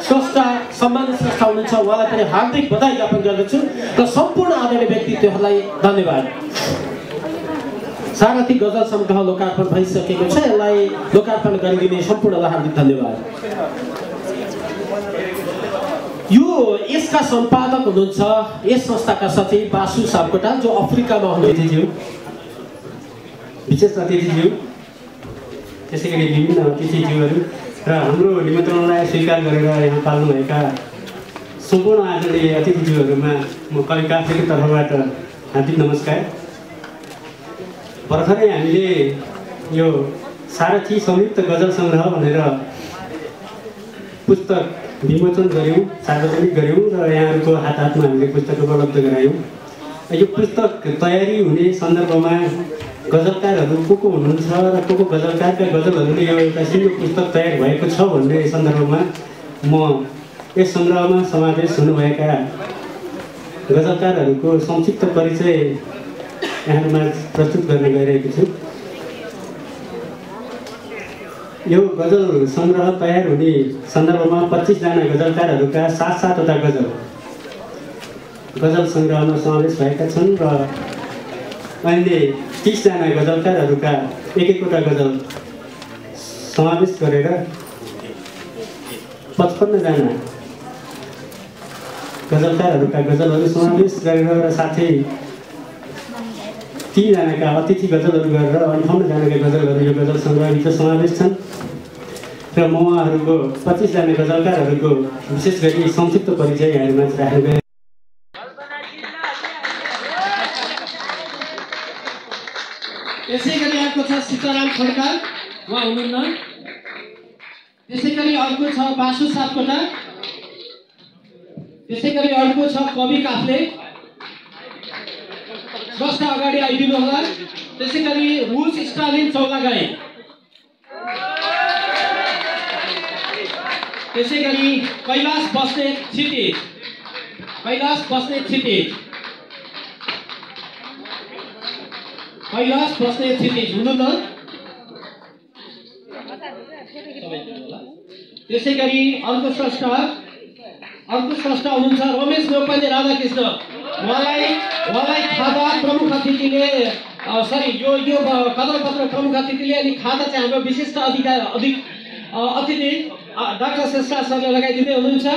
स्रष्टा सम्मानित स्रष्टा हुनुहुन्छ, उहाँलाई पनि हार्दिक बधाई ज्ञापन गर्दछु र सम्पूर्ण आदरणीय व्यक्तित्वहरूलाई धन्यवाद। सारथी गजल सङ्ग्रह लोकार्पण भइसकेको छ, यसलाई लोकार्पण गरिदिने सम्पूर्णलाई हार्दिक धन्यवाद। यो यसका सम्पादक हुनुहुन्छ यस संस्थाका सचिव बासु सापकोटा जो अफ्रिकामा हुनुहुन्थ्यो, विशेष अतिथिज्यू, त्यसै गरी विभिन्न अतिथिज्यूहरू र हाम्रो निमन्त्रणलाई स्वीकार गरेर यहाँ पाल्नुभएका सम्पूर्ण आदरणीय अतिथिज्यूहरूमा म कलिकाफीको तर्फबाट हार्दिक नमस्कार। भर्खरै हामीले यो सारथी संयुक्त गजल सङ्ग्रह भनेर पुस्तक विमोचन गऱ्यौँ, सार्वजनिक गऱ्यौँ र यहाँहरूको हातमा हामीले पुस्तक उपलब्ध गरायौँ। यो पुस्तक तयारी हुने सन्दर्भमा गजलकारहरू को हुनुहुन्छ र को गजलकारका गजलहरूले यो एउटा सिङ्गो पुस्तक तयार भएको छ भन्ने सन्दर्भमा म यस सङ्ग्रहमा समावेश हुनुभएका गजलकारहरूको संक्षिप्त परिचय यहाँमा प्रस्तुत गर्न गइरहेको छु। यो गजल सङ्ग्रह तयार हुने सन्दर्भमा 25 जना गजलकारहरूका 7-7 वटा गजल सङ्ग्रहमा समावेश भएका छन् र अहिले 30 जना गजलकारहरूका एक-एकवटा गजल समावेश गरेर 55 जना गजलकारहरूका गजलहरू समावेश गरेर र साथै 3 जनाका अतिथि गजलहरू गरेर 58 जनाका गजलहरू यो गजल सङ्ग्रहभित्र समावेश छन् र म उहाँहरूको 25 जना गजलकारहरूको विशेष गरी संक्षिप्त परिचय यहाँहरूमा राख्न गए। त्यसै गरी अर्को छ सीताराम खड्का, उहाँ हुनुहुन्न। त्यसै गरी अर्को छ बासु सापकोटा। त्यसै गरी अर्को छ कवि काफ्ले, स्रष्टा अगाडि आइदिनु होला। त्यसै गरी रुस स्टालिन चौलागाई। त्यसै गरी कैलाश बस्नेत क्षितिज, कैलाश बस्नेत क्षितिज, कैलाश बस्नेत क्षितिज हुनुहुन्न। त्यसै गरी अर्को स्रष्टा हुनुहुन्छ रमेश नेपाली राधाकृष्ण। उहाँलाई खादा प्रमुख अतिथिले यो कदरपत्र प्रमुख अतिथिले अनि खादा चाहिँ हाम्रो विशिष्ट अतिथि डाक्टर श्रेष्ठ सरले लगाइदिँदै हुनुहुन्छ।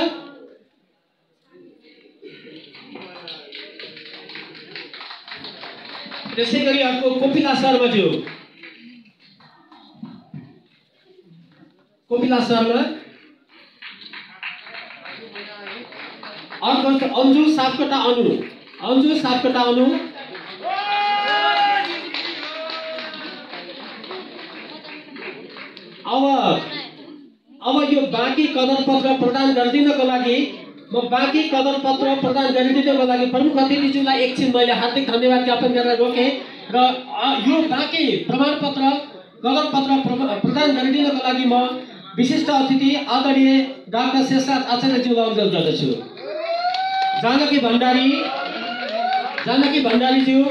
त्यसै गरी अर्को कोपिला शर्माज्यू, कोपिला शर्मा। अर्को अन्जु सापकोटा अनु, अन्जु सापकोटा अनु। अब यो बाँकी कदरपत्र प्रदान गरिदिनको लागि प्रमुख अतिथिज्यूलाई एकछिन मैले हार्दिक धन्यवाद ज्ञापन गरेर रोकेँ र यो बाँकी प्रमाणपत्र कदरपत्र प्रदान गरिदिनको लागि म विशिष्ट अतिथि आदरणीय डाक्टर शेषराज आचार्यज्यूलाई अनुरोध गर्दछु। जानकी भण्डारीज्यू,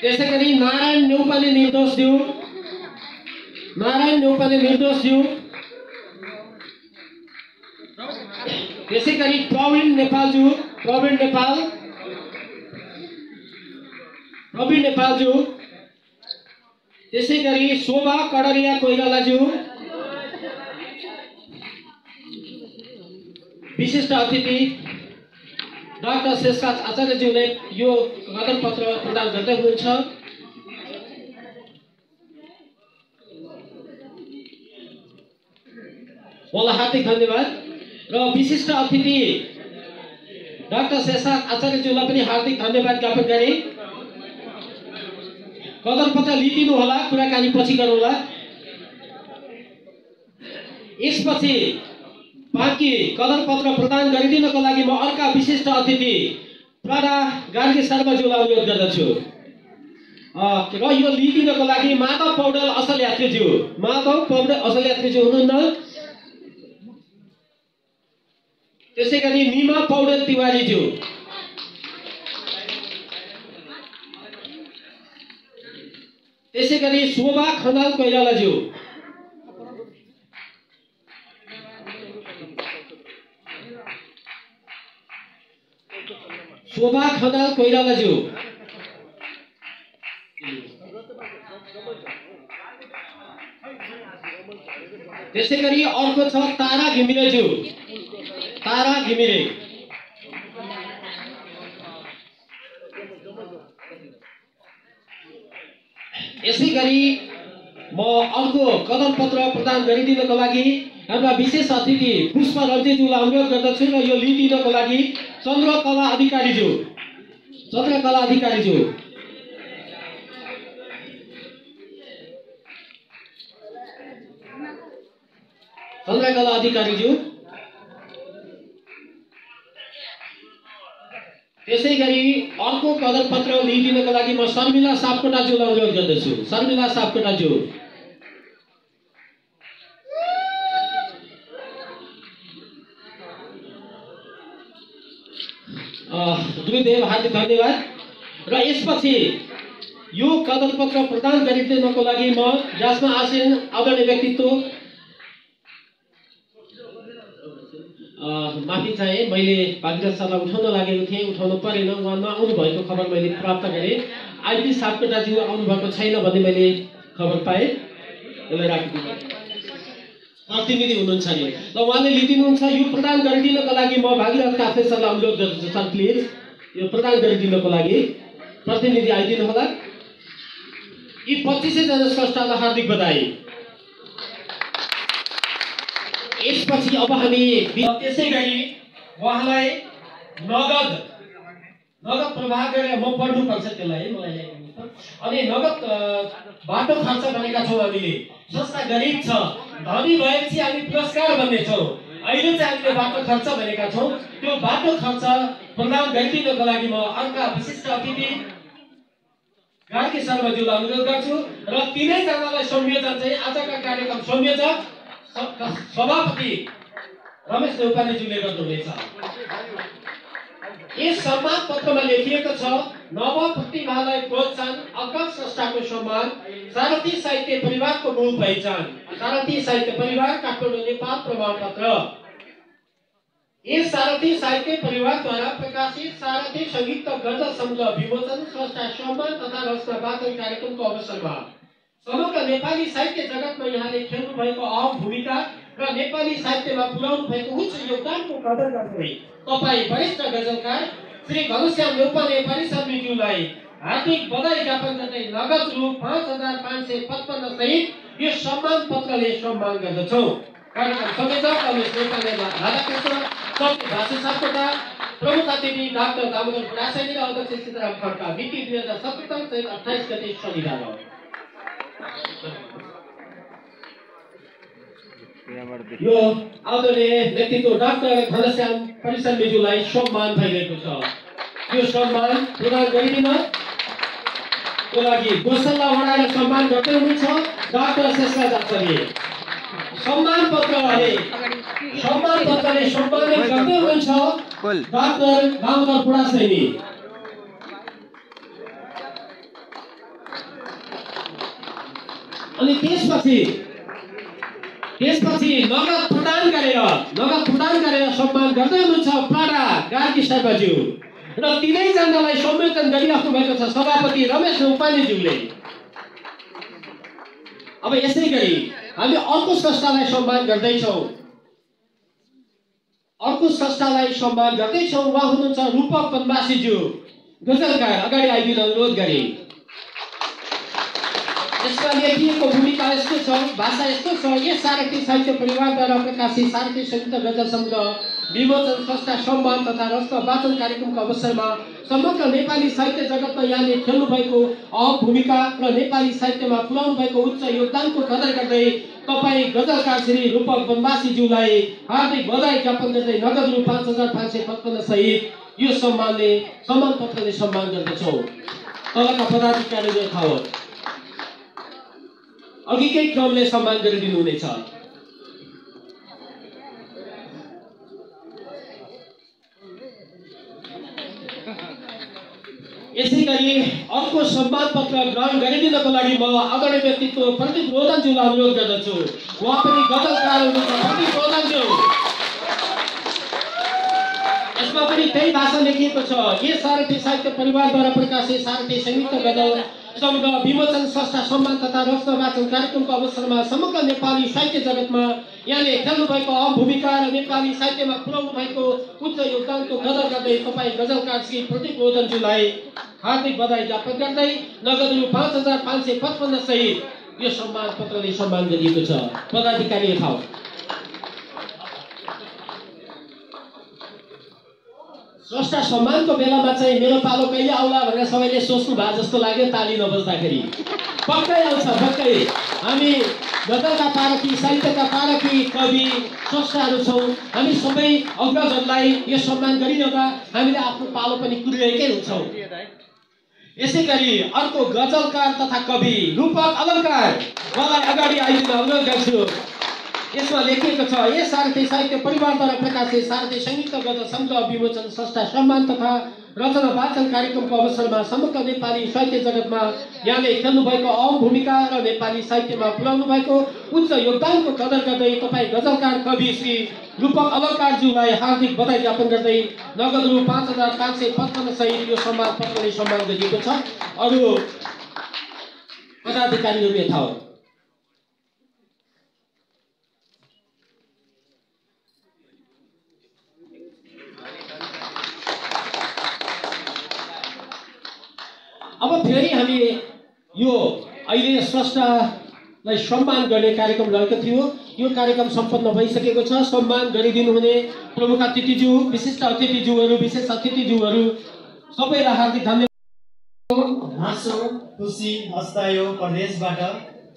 त्यसै गरी नारायण नेउपाने निर्दोषज्यू, त्यसै गरी प्रवीण नेपालज्यू, त्यसै गरी शोभा कडारिया कोइरालाज्यू, विशिष्ट अतिथि डाक्टर शेषराज आचार्यज्यूले यो कदरपत्र प्रदान गर्दै हुनुहुन्छ। उहाँलाई हार्दिक धन्यवाद र विशिष्ट अतिथि डाक्टर शेषराज आचार्यज्यूलाई पनि हार्दिक धन्यवाद ज्ञापन गरे। कदरपत्र लिदिनु होला, कुराकानी पछि गरौँला। यसपछि बाँकी कदरपत्र प्रदान गरिदिनको लागि म अर्का विशिष्ट अतिथि प्रारा गार्गी शर्माज्यूलाई अनुरोध गर्दछु र यो लिदिनको लागि माधव पौडेल असल यात्रीज्यू हुनुहुन्न। त्यसै गरी निमा पौडेल तिवारीज्यू, त्यसै गरी शोभा खनाल कोइरालाज्यू, त्यसै गरी अर्को छ तारा घिमिरेज्यू, तारा घिमिरे। यसै गरी म अर्को कदरपत्र प्रदान गरिदिनको लागि हाम्रा विशेष अतिथि पुष्प रन्जीज्यूलाई अनुरोध गर्दछु र यो लिदिनको लागि चन्द्रकला अधिकारीज्यू, त्यसै गरी अर्को कदरपत्र लिदिनको लागि म शर्मिला सापकोटाज्यूलाई अनुरोध गर्दछु। शर्मिला सापकोटाज्यू, दुईदेव हार्दिक धन्यवाद र यसपछि यो कदरपत्र प्रदान गरिदिनको लागि म जसमा आसीन आदरणीय व्यक्तित्व माफी चाहे, मैले भागीरथ सरलाई उठाउन लागेको थिएँ, उठाउनु परेन, उहाँ नआउनु भएको खबर मैले प्राप्त गरेँ। आइपी सापकोटाज्यू आउनुभएको छैन भन्ने मैले खबर पाएँ। यसलाई राखिदिनु प्रतिनिधि हुनुहुन्छ नि ल, उहाँले लिदिनुहुन्छ। यो प्रदान गरिदिनको लागि म भागीरथ काफ्ले सरलाई अनुरोध गर्दछु, सर प्लिज यो प्रदान गरिदिनको लागि प्रतिनिधि आइदिनु होला। यी 2500 जना स्रष्टालाई हार्दिक बधाई। यसपछि अब हामी त्यसै गरी उहाँलाई नगद प्रवाह गरेर म पढ्नुपर्छ त्यसलाई, मलाई अनि नगद बाटो खर्च भनेका छौँ हामीले। संस्था गरिब छ, धनी भएपछि हामी पुरस्कार भन्ने छौँ, अहिले चाहिँ हामीले बाटो खर्च भनेका छौँ। त्यो बाटो खर्च प्रदान गरिदिनको लागि म अर्का विशिष्ट अतिथि गार्गी शर्माज्यूलाई अनुरोध गर्छु र तीनैजनालाई संयोजन चाहिँ आजका कार्यक्रम संयोजक सभापति रमेश नेपालीज्यूले गर्नुहुनेछ। यस सम्मान पत्रमा लेखिएको छ नव प्रतिभालाई प्रोत्साहन, अग्रज स्रष्टाको सम्मान, सारथी साहित्य परिवारको मूल पहिचान, सारथी साहित्य परिवार काठमाडौँ नेपाल प्रमाणपत्र। यस सारथी साहित्य परिवारद्वारा प्रकाशित सारथी संयुक्त गजल सङ्ग्रह विमोचन स्रष्टा सम्मान तथा रचना वाचन कार्यक्रमको अवसरमा समग्र नेपाली साहित्य जगतमा यहाँले खेल्नु भएको अहम भूमिका र नेपाली साहित्यमा पुर्याउनु भएको उच्च योगदानको कदर गर्दै तपाईँ वरिष्ठ गजलकार श्री घनश्याम नेपाली परिसरज्यूलाई हार्दिक बधाई ज्ञापन गर्दै नगद रु 5555 सहित यो सम्मान पत्रले सम्मान गर्दछौँ। कार्यक्रम संयोजक रमेश नेपाली राधाकृष्ण, समिति भाषा सापकोटा, प्रमुख अतिथि डाक्टर दामोदर बुढासानी र अध्यक्ष सीताराम खड्का। मिति 2077 चैत 28 गते शनिबार। यो आदरणीय व्यक्तित्व डाक्टर घनश्याम परिसरज्यूलाई सम्मान भइरहेको छ। यो सम्मान प्रदान गरिदिनको लागि गोसल्ला वडाले सम्मान गर्दै हुनुहुन्छ डाक्टर शेषराज आचार्य। सम्मान पत्रले सम्मानित गर्दै हुनुहुन्छ डाक्टर दामोदर बुढासानी। अनि त्यसपछि नगद प्रदान गरेर सम्मान गर्दै हुनुहुन्छ प्राडा गार्गी शर्माज्यू र तीनैजनालाई संयोजन गरिराख्नु भएको छ सभापति रमेश नेपालीज्यूले। अब यसै गरी हामी अर्को स्रष्टालाई सम्मान गर्दैछौँ। उहाँ हुनुहुन्छ रूपक बनवासीज्यू, गजलकार। अगाडि आइदिन अनुरोध गरे। यसमा लेखिएको भूमिका यस्तो छ, भाषा यस्तो छ। यस सारथी साहित्य परिवारद्वारा प्रकाशित सारथी संयुक्त गजल सङ्ग्रह विमोचन स्रष्टा सम्मान तथा रचना वाचन कार्यक्रमको अवसरमा समग्र नेपाली साहित्य जगतमा यहाँले खेल्नु भएको अहम भूमिका र नेपाली साहित्यमा पुर्याउनु भएको उच्च योगदानको कदर गर्दै तपाईँ गजलकार श्री रूपक बनवासीज्यूलाई हार्दिक बधाई ज्ञापन गर्दै नगद रु 5555 सहित यो सम्मान पत्रले सम्मान गर्दछौँ। तलका पदाधिकारीले थाहा अघिकै क्रमले सम्मान गरिदिनु हुनेछ। यसै गरी अर्को सम्मान पत्र ग्रहण गरिदिनको लागि म आदरणीय व्यक्तित्व प्रदीप रोदनज्यूलाई अनुरोध गर्दछु। उहाँ पनि गजलकार हुनुहुन्छ। प्रदीप रोदनज्यू, यसमा पनि त्यही भाषा लेखिएको छ। यस सारथी साहित्य परिवारद्वारा प्रकाशित सारथी संयुक्त गजल सङ्ग्रह विमोचन स्रष्टा सम्मान तथा रचना वाचन कार्यक्रमको अवसरमा समग्र नेपाली साहित्य जगतमा यहाँले खेल्नु भएको अहम भूमिका र नेपाली साहित्यमा पुर्याउनु भएको उच्च योगदानको कदर गर्दै तपाईँ गजलकार श्री प्रदीप रोदनज्यूलाई हार्दिक बधाई ज्ञापन गर्दै नगद रु 5555 सहित यो सम्मान पत्रले सम्मान गरिएको छ। पदाधिकारी थाहा स्रष्टा सम्मानको बेलामा चाहिँ मेरो पालो कहिले आउला भनेर सबैले सोच्नु भए जस्तो लाग्यो। ताली नबज्दाखेरि पक्कै आउँछ, पक्कै। हामी गजलका पारखी, साहित्यका पारखी, कवि, स्रष्टाहरू छौँ। हामी सबै अग्रजहरूलाई यो सम्मान गरिरहँदा हामीले आफ्नो पालो पनि कुरिरहेकै हुन्छौँ। यसै गरी अर्को गजलकार तथा कवि रूपक अलङ्कार, उहाँलाई अगाडि आइदिन अनुरोध गर्छु। यसमा लेखिएको छ, यस सारथी साहित्य परिवारद्वारा प्रकाशित सारथी संयुक्त गजल सङ्ग्रह विमोचन संस्था सम्मान तथा रचना वाचन कार्यक्रमको अवसरमा समग्र नेपाली साहित्य जगतमा यहाँले खेल्नुभएको अहम भूमिका र नेपाली साहित्यमा पुर्याउनु भएको उच्च योगदानको कदर गर्दै तपाईँ गजलकार कवि श्री रूपक अलङ्कारज्यूलाई हार्दिक बधाई ज्ञापन गर्दै नगद रु 5,555 सहित यो सम्मान पत्रले सम्मान गरिएको छ। अरू पदाधिकारीहरू यथा हो। अब फेरि हामी यो अहिले स्रष्टालाई सम्मान गर्ने कार्यक्रम रहेको थियो, यो कार्यक्रम सम्पन्न भइसकेको छ। सम्मान गरिदिनु हुने प्रमुख अतिथिज्यू, विशिष्ट अतिथिज्यूहरू, विशेष अतिथिज्यूहरू सबैलाई हार्दिक धन्यवाद। हाँसो खुसी हस्तायो परदेशबाट,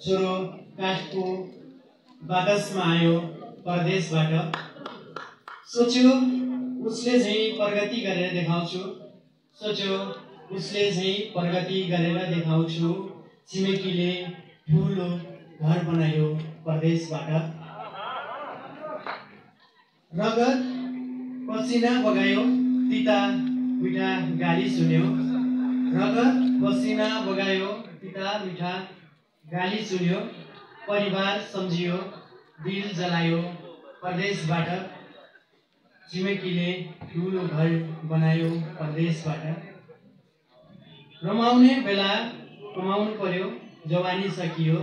छोरो काठको बाकसमा आयो परदेशबाट। सोच्यो उसले झैँ प्रगति गरेर देखाउँछु, सोच्यो उसले झैँ प्रगति गरेर देखाउँछु। छिमेकीले ठुलो घर बनायो परदेशबाट। रगत पसिना बगायो तिता मिठा गाली सुन्यो, रगत पसिना बगायो पिता मिठा गाली सुन्यो। परिवार सम्झियो दिल जलायो परदेशबाट। छिमेकीले ठुलो घर बनायो परदेशबाट। रमाउने बेला कमाउनु पर्यो जवानी सकियो,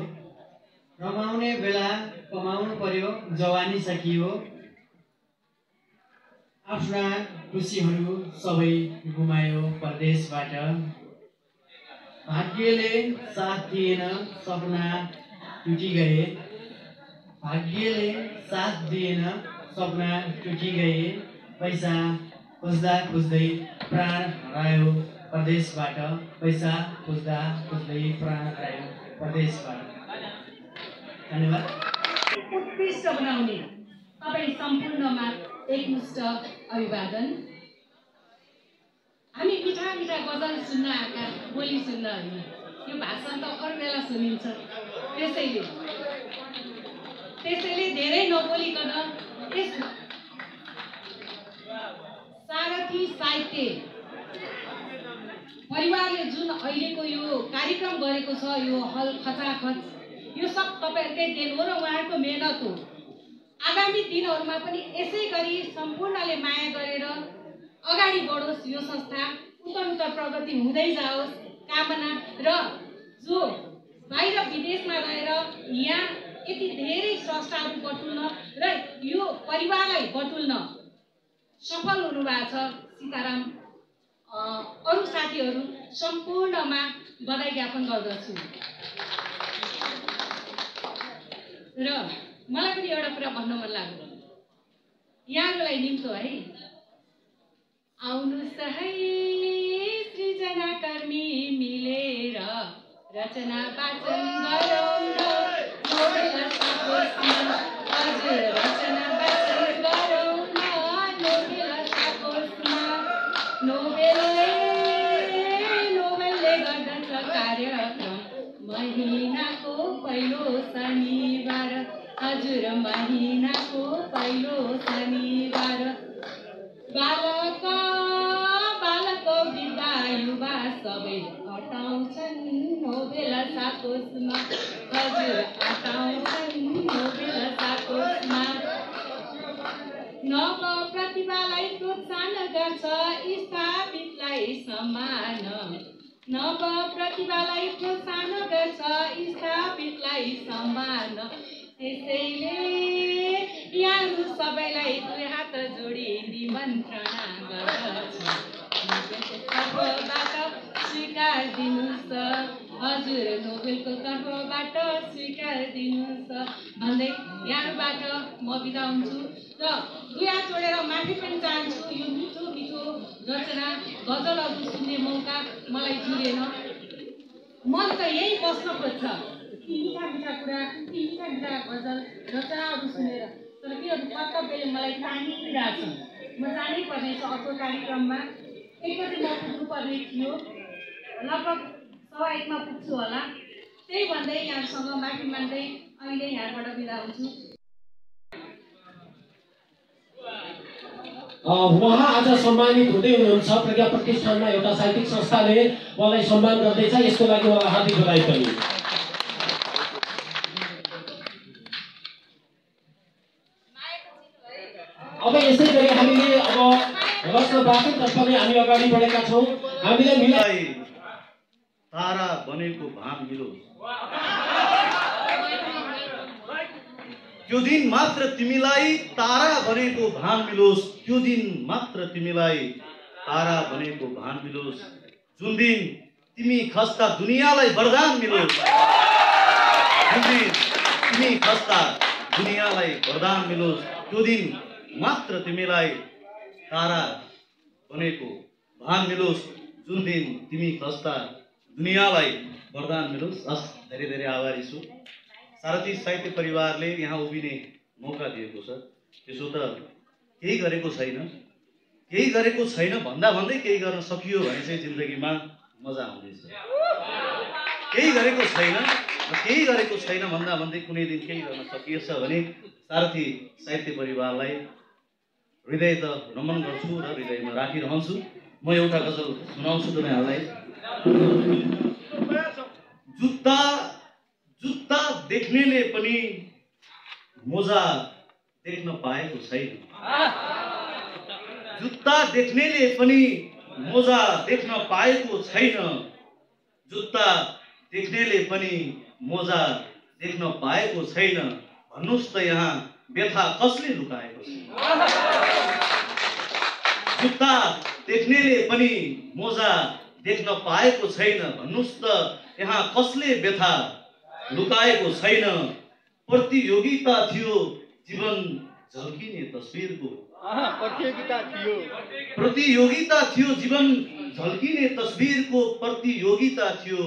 रमाउने बेला कमाउनु पर्यो जवानी सकियो। आफ्ना खुसीहरू सबै गुमायो परदेशबाट। भाग्यले साथ दिएन सपना टुटी गए, भाग्यले साथ दिएन सपना टुटी गए। पैसा खोज्दा खोज्दै प्राण हरायो परदेशबाट, पैसा खोज्दा खोज्दै प्राण हरायो परदेशबाट। धन्यवाद। उत्कृष्ट बनाउने तपाईँ सम्पूर्णमा एकमुष्ट अभिवादन। हामी मिठा मिठा गजल सुन्न आएका, बोली सुन्न होइन। यो भाषण त अरू बेला सुनिन्छ, त्यसैले धेरै नबोलिकन यस सारथी साहित्य परिवारले जुन अहिलेको यो कार्यक्रम गरेको छ, यो हल खचाखच, यो सब तपाईँहरूकै देन हो र उहाँहरूको मेहनत हो। आगामी दिनहरूमा पनि यसै गरी सम्पूर्णले माया गरेर अगाडि बढोस् यो संस्था, उत्तरोत्तर प्रगति हुँदै जाओस् कामना। र जो बाहिर विदेशमा रहेर यहाँ यति धेरै स्रष्टाहरू बटुल्न र यो परिवारलाई बटुल्न सफल हुनुभएको छ, सीताराम अरू साथीहरू सम्पूर्णमा बधाई ज्ञापन गर्दछु। र मलाई पनि एउटा कुरा भन्न मन लाग्यो यहाँहरूलाई निम्तो है। आउनुहोस् है सृजनाकर्मी मिलेर रचना वाचन गरौँ न, नोबेल साकोसमा हजुर रचना वाचन गरौँ न, नोबेल साकोसमा। नोबेलले गर्दछ कार्यक्रम महिनाको पहिलो शनिबार, हजुर महिनाको पहिलो शनिबार। बालक वृद्ध युवा सबै अटाउँछन् नोबेल साकोसमा, हजुर अटाउँछन् नोबेल साकोसमा। नव प्रतिभालाई प्रोत्साहन गर्छ स्थापितलाई सम्मान, नव प्रतिभालाई प्रोत्साहन गर्छ स्थापितलाई सम्मान। त्यसैले यहाँहरू सबैलाई दुई हात जोडी निमन्त्रणा गर्दछु, तर्फबाट स्वीकार दिनुहोस्, हजुर नोबेलको तर्फबाट स्वीकार दिनुहोस् भन्दै यहाँबाट म बिदा हुन्छु। र दुई हात जोडेर माफी पनि चाहन्छु, यो मिठो मिठो रचना गजलहरू सुन्ने मौका मलाई जुरेन। मन त यही बस्न खोज्छ, मिठा मिठा कुरा, मिठा मिठा गजल रचनाहरू सुनेर, तर किनभने कर्तव्यले मलाई तानिरहेछ। म जानै पर्नेछ अर्को कार्यक्रममा, 1 बजे म पुग्नुपर्ने थियो, लगभग 1:15 पुग्छु होला। त्यही भन्दै यहाँसँग माफी माग्दै अहिले यहाँबाट बिदा हुन्छु। उहाँ आज सम्मानित हुँदै हुनुहुन्छ। प्रज्ञा प्रतिष्ठानमा एउटा साहित्यिक संस्थाले उहाँलाई सम्मान गर्दैछ, यसको लागि उहाँलाई हार्दिक बधाई पनि। अब यसै गरी हामीले अब रत्नबाटतर्फ नै हामी अगाडि बढेका छौँ। हामीले मिलाई तारा बनेको भान मिलोस्, त्यो दिन मात्र तिमीलाई तारा बनेको भान मिलोस्, त्यो दिन मात्र तिमीलाई तारा बनेको भान मिलोस्, जुन दिन तिमी खस्ता दुनियाँलाई वरदान मिलोस्, जुन दिन तिमी खस्ता दुनियाँलाई वरदान मिलोस्, त्यो दिन मात्र तिमीलाई तारा बनेको भान मिलोस्, जुन दिन तिमी खस्ता दुनियाँलाई वरदान मिलोस्। हस्, धेरै धेरै आभारी छु। सारथी साहित्य परिवारले यहाँ उभिने मौका दिएको छ। त्यसो त केही गरेको छैन भन्दा भन्दै केही गर्न सकियो भने चाहिँ जिन्दगीमा मजा आउँदैछ। केही गरेको छैन भन्दा भन्दै कुनै दिन केही गर्न सकिएछ भने सारथी साहित्य परिवारलाई हृदय त नमन गर्छु र हृदयमा राखिरहन्छु। म एउटा गजल सुनाउँछु तपाईँहरूलाई। जुत्ता देख्नेले पनि मोजा देख्न पाएको छैन, जुत्ता देख्नेले पनि मोजा देख्न पाएको छैन, जुत्ता देख्नेले पनि मोजा देख्न पाएको छैन, भन्नुस् त यहाँ व्यथा कसले लुकाएको छ। जुत्ता देख्नेले पनि मोजा देख्न पाएको छैन, भन्नुस् त यहाँ कसले व्यथा लुकाएको छैन। प्रतियोगिता थियो जीवन झल्किने तस्बिरको, प्रतियोगिता थियो जीवन झल्किने तस्बिरको, प्रतियोगिता थियो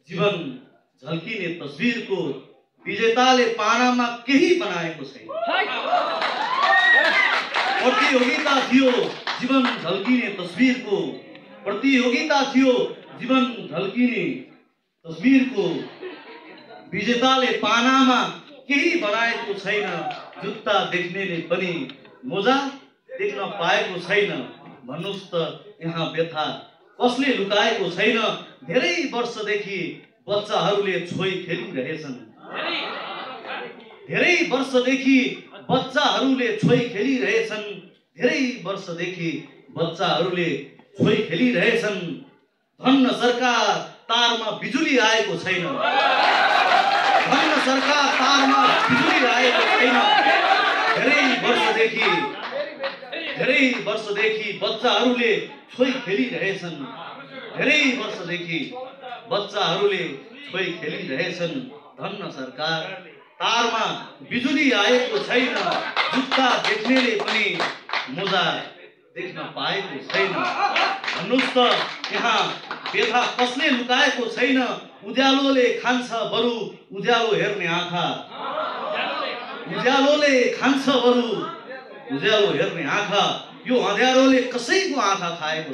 जीवन झल्किने तस्बिरको, विजेताले पानामा केही बनाएको छैन। प्रतियोगिता थियो जीवन झल्किने तस्बिरको, प्रतियोगिता थियो जीवन झल्किने तस्बिरको, विजेताले पानामा केही बनाएको छैन, जुत्ता देख्नेले पनि मोजा देख्न पाएको छैन, भन्नुस् त यहाँ व्यथा कसले लुकाएको छैन। धेरै वर्षदेखि बच्चाहरूले छोई खेलिरहेछन्, धेरै वर्षदेखि बच्चाहरूले छोई खेलिरहेछन्, धेरै वर्षदेखि बच्चाहरूले छोई खेलिरहेछन्। धन्न सरकार तारमा बिजुली आएको छैन, धन्न सरकार तारमा बिजुली आएको छैन। धेरै वर्षदेखि बच्चाहरूले छोई खेलिरहेछन्, धेरै वर्षदेखि बच्चाहरूले छोई खेलिरहेछन्। धन्न सरकार तारमा बिजुली आएको छैन, जुत्ता देख्नेले पनि मोजा देख्न पाएको छैन, भन्नुस् त यहाँ व्यथा कसले लुकाएको छैन। उज्यालोले खान्छ बरु उज्यालो हेर्ने आँखा, उज्यालोले खान्छ बरु उज्यालो हेर्ने आँखा, यो अँध्यारोले कसैको आँखा खाएको छ।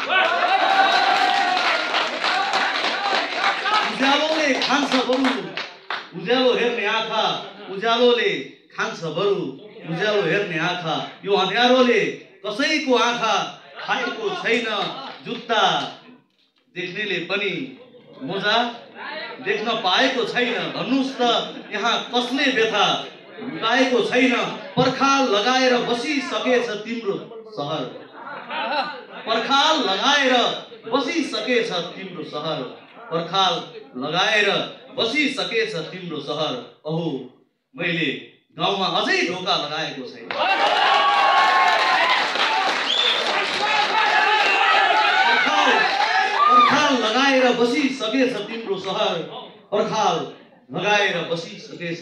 उज्यालोले खान्छ बरु उज्यालो हेर्ने आँखा, उज्यालोले खान्छ बरु उज्यालो हेर्ने आँखा, यो अँध्यारोले कसैको आँखा खाएको छैन। जुत्ता देख्नेले पनि मोजा देख्न पाएको छैन, भन्नुस् त यहाँ कसले व्यथा लुकाएको छैन। पर्खाल लगाएर बसिसकेछ तिम्रो सहर, पर्खाल लगाएर बसिसकेछ तिम्रो सहर, पर्खाल लगाएर बसिसकेछ तिम्रो सहर। अहो मैले गाउँमा अझै ढोका लगाएको छैन, पर्खाल लगाएर बसिसकेछ तिम्रो सहर, पर्खाल लगाएर बसिसकेछ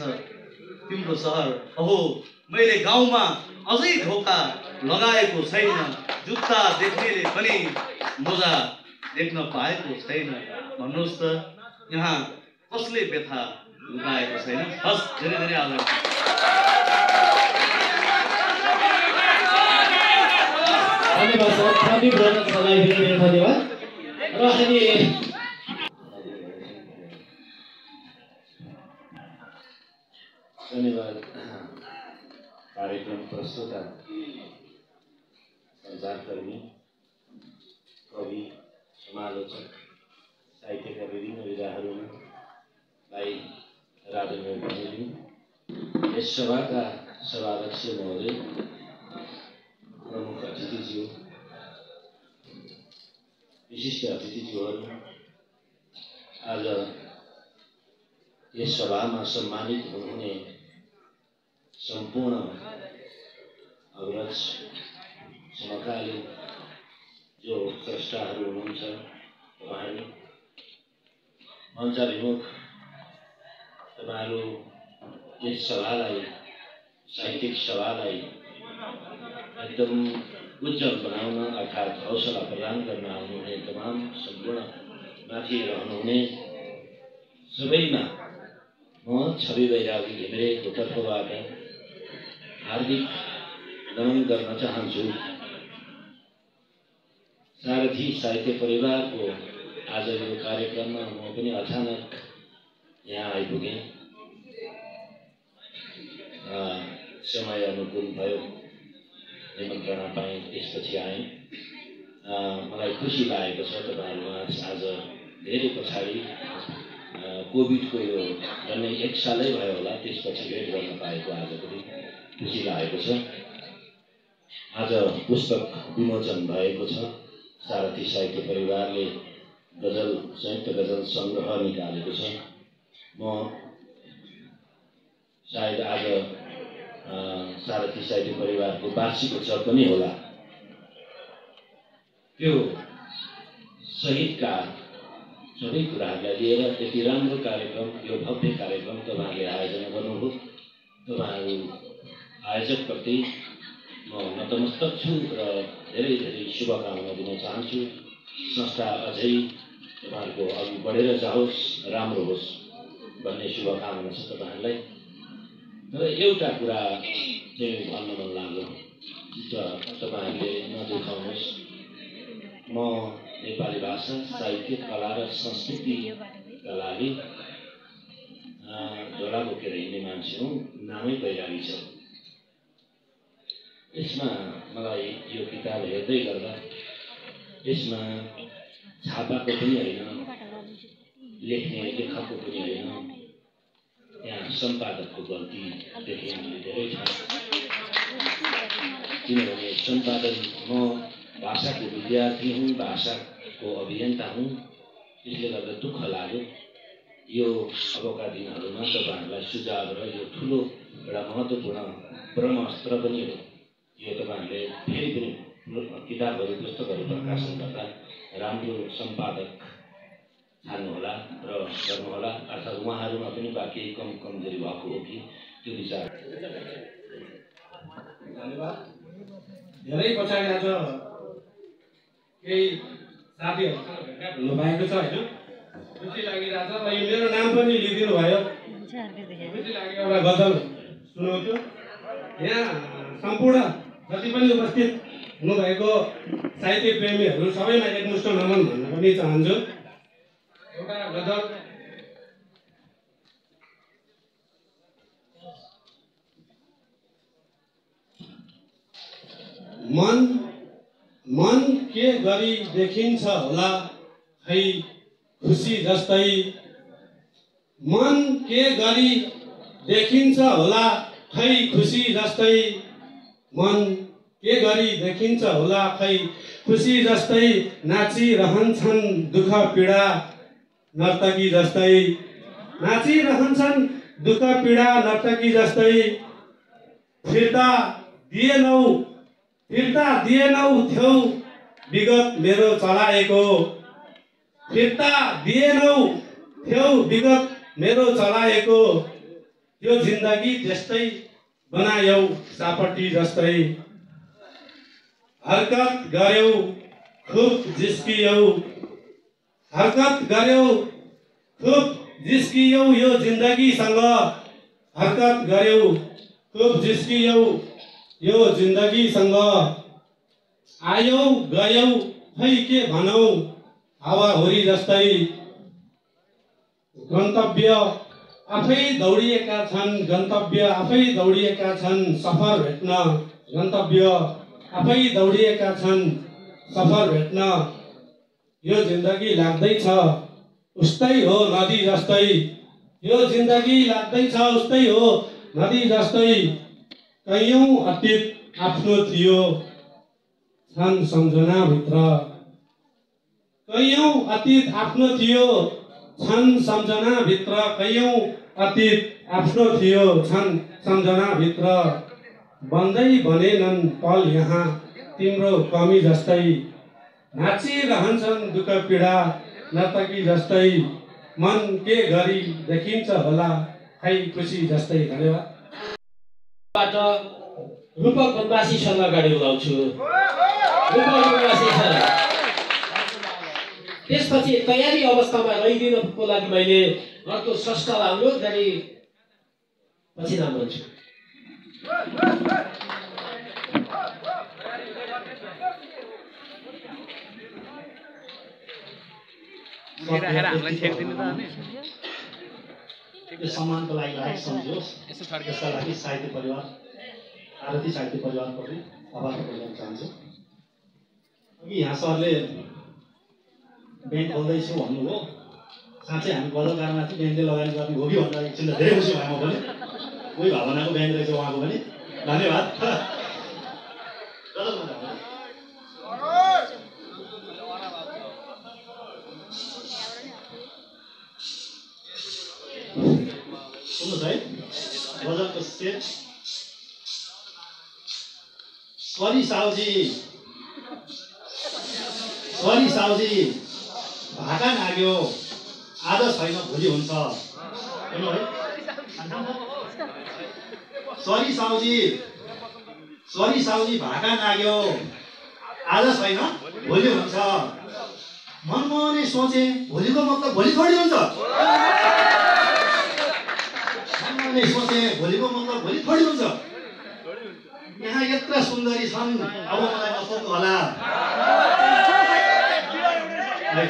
तिम्रो सहर। अहो मैले गाउँमा अझै ढोका लगाएको छैन, जुत्ता देख्नेले पनि मोजा देख्न पाएको छैन, भन्नुहोस् त यहाँ कसले व्यथा लुकाएको छैन। हस्, धेरै धेरै आभार। धन्यवाद सर, प्रदीप ब्रदर सरलाई धेरै धन्यवाद। र हामी धन्यवाद कार्यक्रम प्रस्तुता सञ्चारकर्मी, कवि, समालोचक, साहित्यका विभिन्न विधाहरूमालाई राजनैतिक बनिदिनु, यस सभाका सभाध्यक्ष महोदय, प्रमुख अतिथिज्यू, विशिष्ट अतिथिज्यूहरू, आज यस सभामा सम्मानित हुनुहुने सम्पूर्ण अग्रज समकालीन जो स्रष्टाहरू हुनुहुन्छ, तपाईहरू मञ्चाभिमुख, तपाईहरू यस सभालाई, साहित्यिक सभालाई एकदम उज्जवल बनाउन अर्थात् हौसला प्रदान गर्न आउनुहुने तमाम सम्पूर्ण माथि रहनुहुने सबैमा म छवि बैरागी घिमिरेको तर्फबाट हार्दिक नमन गर्न चाहन्छु। सारथी साहित्य परिवारको आज यो कार्यक्रममा म पनि अचानक यहाँ आइपुगेँ। समय अनुकूल भयो, निमन्त्रणा पाएँ, त्यसपछि आएँ। मलाई खुसी लागेको छ तपाईँहरू आज धेरै पछाडि कोभिडको यो झन्डै 1 सालै भयो होला, त्यसपछि भेट गर्न पाएको आज पनि खुसी लागेको छ। आज पुस्तक विमोचन भएको छ। सारथी साहित्य परिवारले गजल संयुक्त गजल सङ्ग्रह निकालेको छ। म सायद आज सारथी साहित्य परिवारको वार्षिक उत्सव पनि होला। त्यो सहितका सबै कुराहरूलाई लिएर यति राम्रो कार्यक्रम, यो भव्य कार्यक्रम तपाईँहरूले आयोजना गर्नुभयो। तपाईँहरू आयोजकप्रति म नतमस्तक छु र धेरै धेरै शुभकामना दिन चाहन्छु। संस्था अझै तपाईँहरूको अघि बढेर जाओस्, राम्रो होस् भन्ने शुभकामना छ तपाईँहरूलाई। तर एउटा कुरा चाहिँ भन्न मन लाग्यो, तपाईँहरूले नदेखाउनुहोस्, म नेपाली भाषा, साहित्य, कला र संस्कृतिका लागि झोला बोकेर हिँड्ने मान्छे हुँ। नामै बैरागी छ। यसमा मलाई यो किताब हेर्दै गर्दा यसमा छापाको पनि होइन, लेख्ने लेखकको पनि होइन, यहाँ सम्पादकको गल्ती देखेँ मैले धेरै छ। किनभने सम्पादन, म भाषाको विद्यार्थी हुँ, भाषाको अभियन्ता हुँ, त्यसले गर्दा दुःख लाग्यो। यो अबका दिनहरूमा तपाईँहरूलाई सुझाव र यो ठुलो एउटा महत्त्वपूर्ण ब्रह्मास्त्र पनि हो। यो तपाईँहरूले फेरि पनि किताबहरू, पुस्तकहरू प्रकाशन गर्दा राम्रो सम्पादक छान्नुहोला र गर्नुहोला, अर्थात् उहाँहरूमा पनि बाँकी कमजोरी भएको हो कि त्यो विचार। धन्यवाद। धेरै पछाडि आज केही साथीहरूसँग भेटघाट हुनु पाएको छ होइन, खुसी लागिरहेछ। र यो मेरो नाम पनि लिइदिनु भयो, खुसी लाग्यो। एउटा गजल सुनाउँछु। यहाँ सम्पूर्ण जति पनि उपस्थित हुनुभएको साहित्य प्रेमीहरू सबैमा एकमुष्ट नमन भन्न पनि चाहन्छु। एउटा गजल मन के गरी देखिन्छ होला खै खुसी जस्तै, मन के गरी देखिन्छ होला खै खुसी जस्तै, मन के गरी देखिन्छ होला खै खुसी जस्तै, नाचिरहन्छन् दुःख पीडा नर्तकी जस्तै, नाचिरहन्छन् दुःख पीडा नर्तकी जस्तै, फिर्ता दिएनौ थ्यौ विगत मेरो चलाएको, फिर्ता दिएनौ थ्यौ विगत मेरो चलाएको, यो जिन्दगी त्यस्तै बनायौ सापट्टी जस्तै, हरकत गर्यौ खुब जिस्कियौ, हरकत गर्यौ खुब जिस्कियौ यो जिन्दगीसँग, हरकत गर्यौ खुब जिस्कियौ यो जिन्दगीसँग, आयौ गयौ खै के भनौ हावाहुरी जस्तै, गन्तव्य आफै दौडिएका छन्, गन्तव्य आफै दौडिएका छन्, सफर भेट्न गन्तव्य आफै दौडिएका छन् सफल भेट्न यो जिन्दगी लाग्दैछ उस्तै हो नदी जस्तै यो जिन्दगी लाग्दैछ उस्तै हो नदी जस्तै कैयौँ अतीत आफ्नो थियो छन् सम्झनाभित्र कैयौँ अतीत आफ्नो थियो छन् सम्झनाभित्र कैयौँ अतीत आफ्नो थियो छन् सम्झनाभित्र बन्दै बनेनन् पल यहाँ तिम्रो कमी जस्तै नाचिरहन्छन् दुःख पीडा नर्तकी जस्तै मन के गरी देखिन्छ होला खै खुसी जस्तै। धन्यवाद। रूपक बनवासी सरलाई अगाडि बोलाउँछु। रूपक बनवासी सर। त्यसपछि तयारी अवस्थामा रहिदिनको लागि मैले अर्को स्रष्टालाई अनुरोध गरी पछि नाम भन्छु। सम्मानको लागि लायक सम्झियोस्। यसका लागि साहित्य परिवार आरती साहित्य परिवारप्रति आभार प्रकट गर्न चाहन्छु। अघि यहाँ सरले ब्याङ्क खोल्दैछु भन्नुभयो। साँच्चै हामी गजलकारमा चाहिँ ब्याङ्कले लगानी गर्ने हो कि भन्दा एकछिन त धेरै खुसी भएँ म पनि। कोही भावनाको ब्याङ्क रहेछ उहाँको पनि। धन्यवाद। सुन्नुहोस् है, गजलको सेट। सरी साउजी भाका नाग्यो आज छैन भोलि हुन्छ। हेर्नु है, सरी साउजी भाका नाग्यो आज छैन भोलि हुन्छ। मनमा नै सोचे भोलिको मतलब भोलि थोडी हुन्छ। मनमा नै सोचे भोलिको मतलब भोलि थोडी हुन्छ। यहाँ यत्र सुन्दरी छन् अब मलाई नसोध्नु होला। है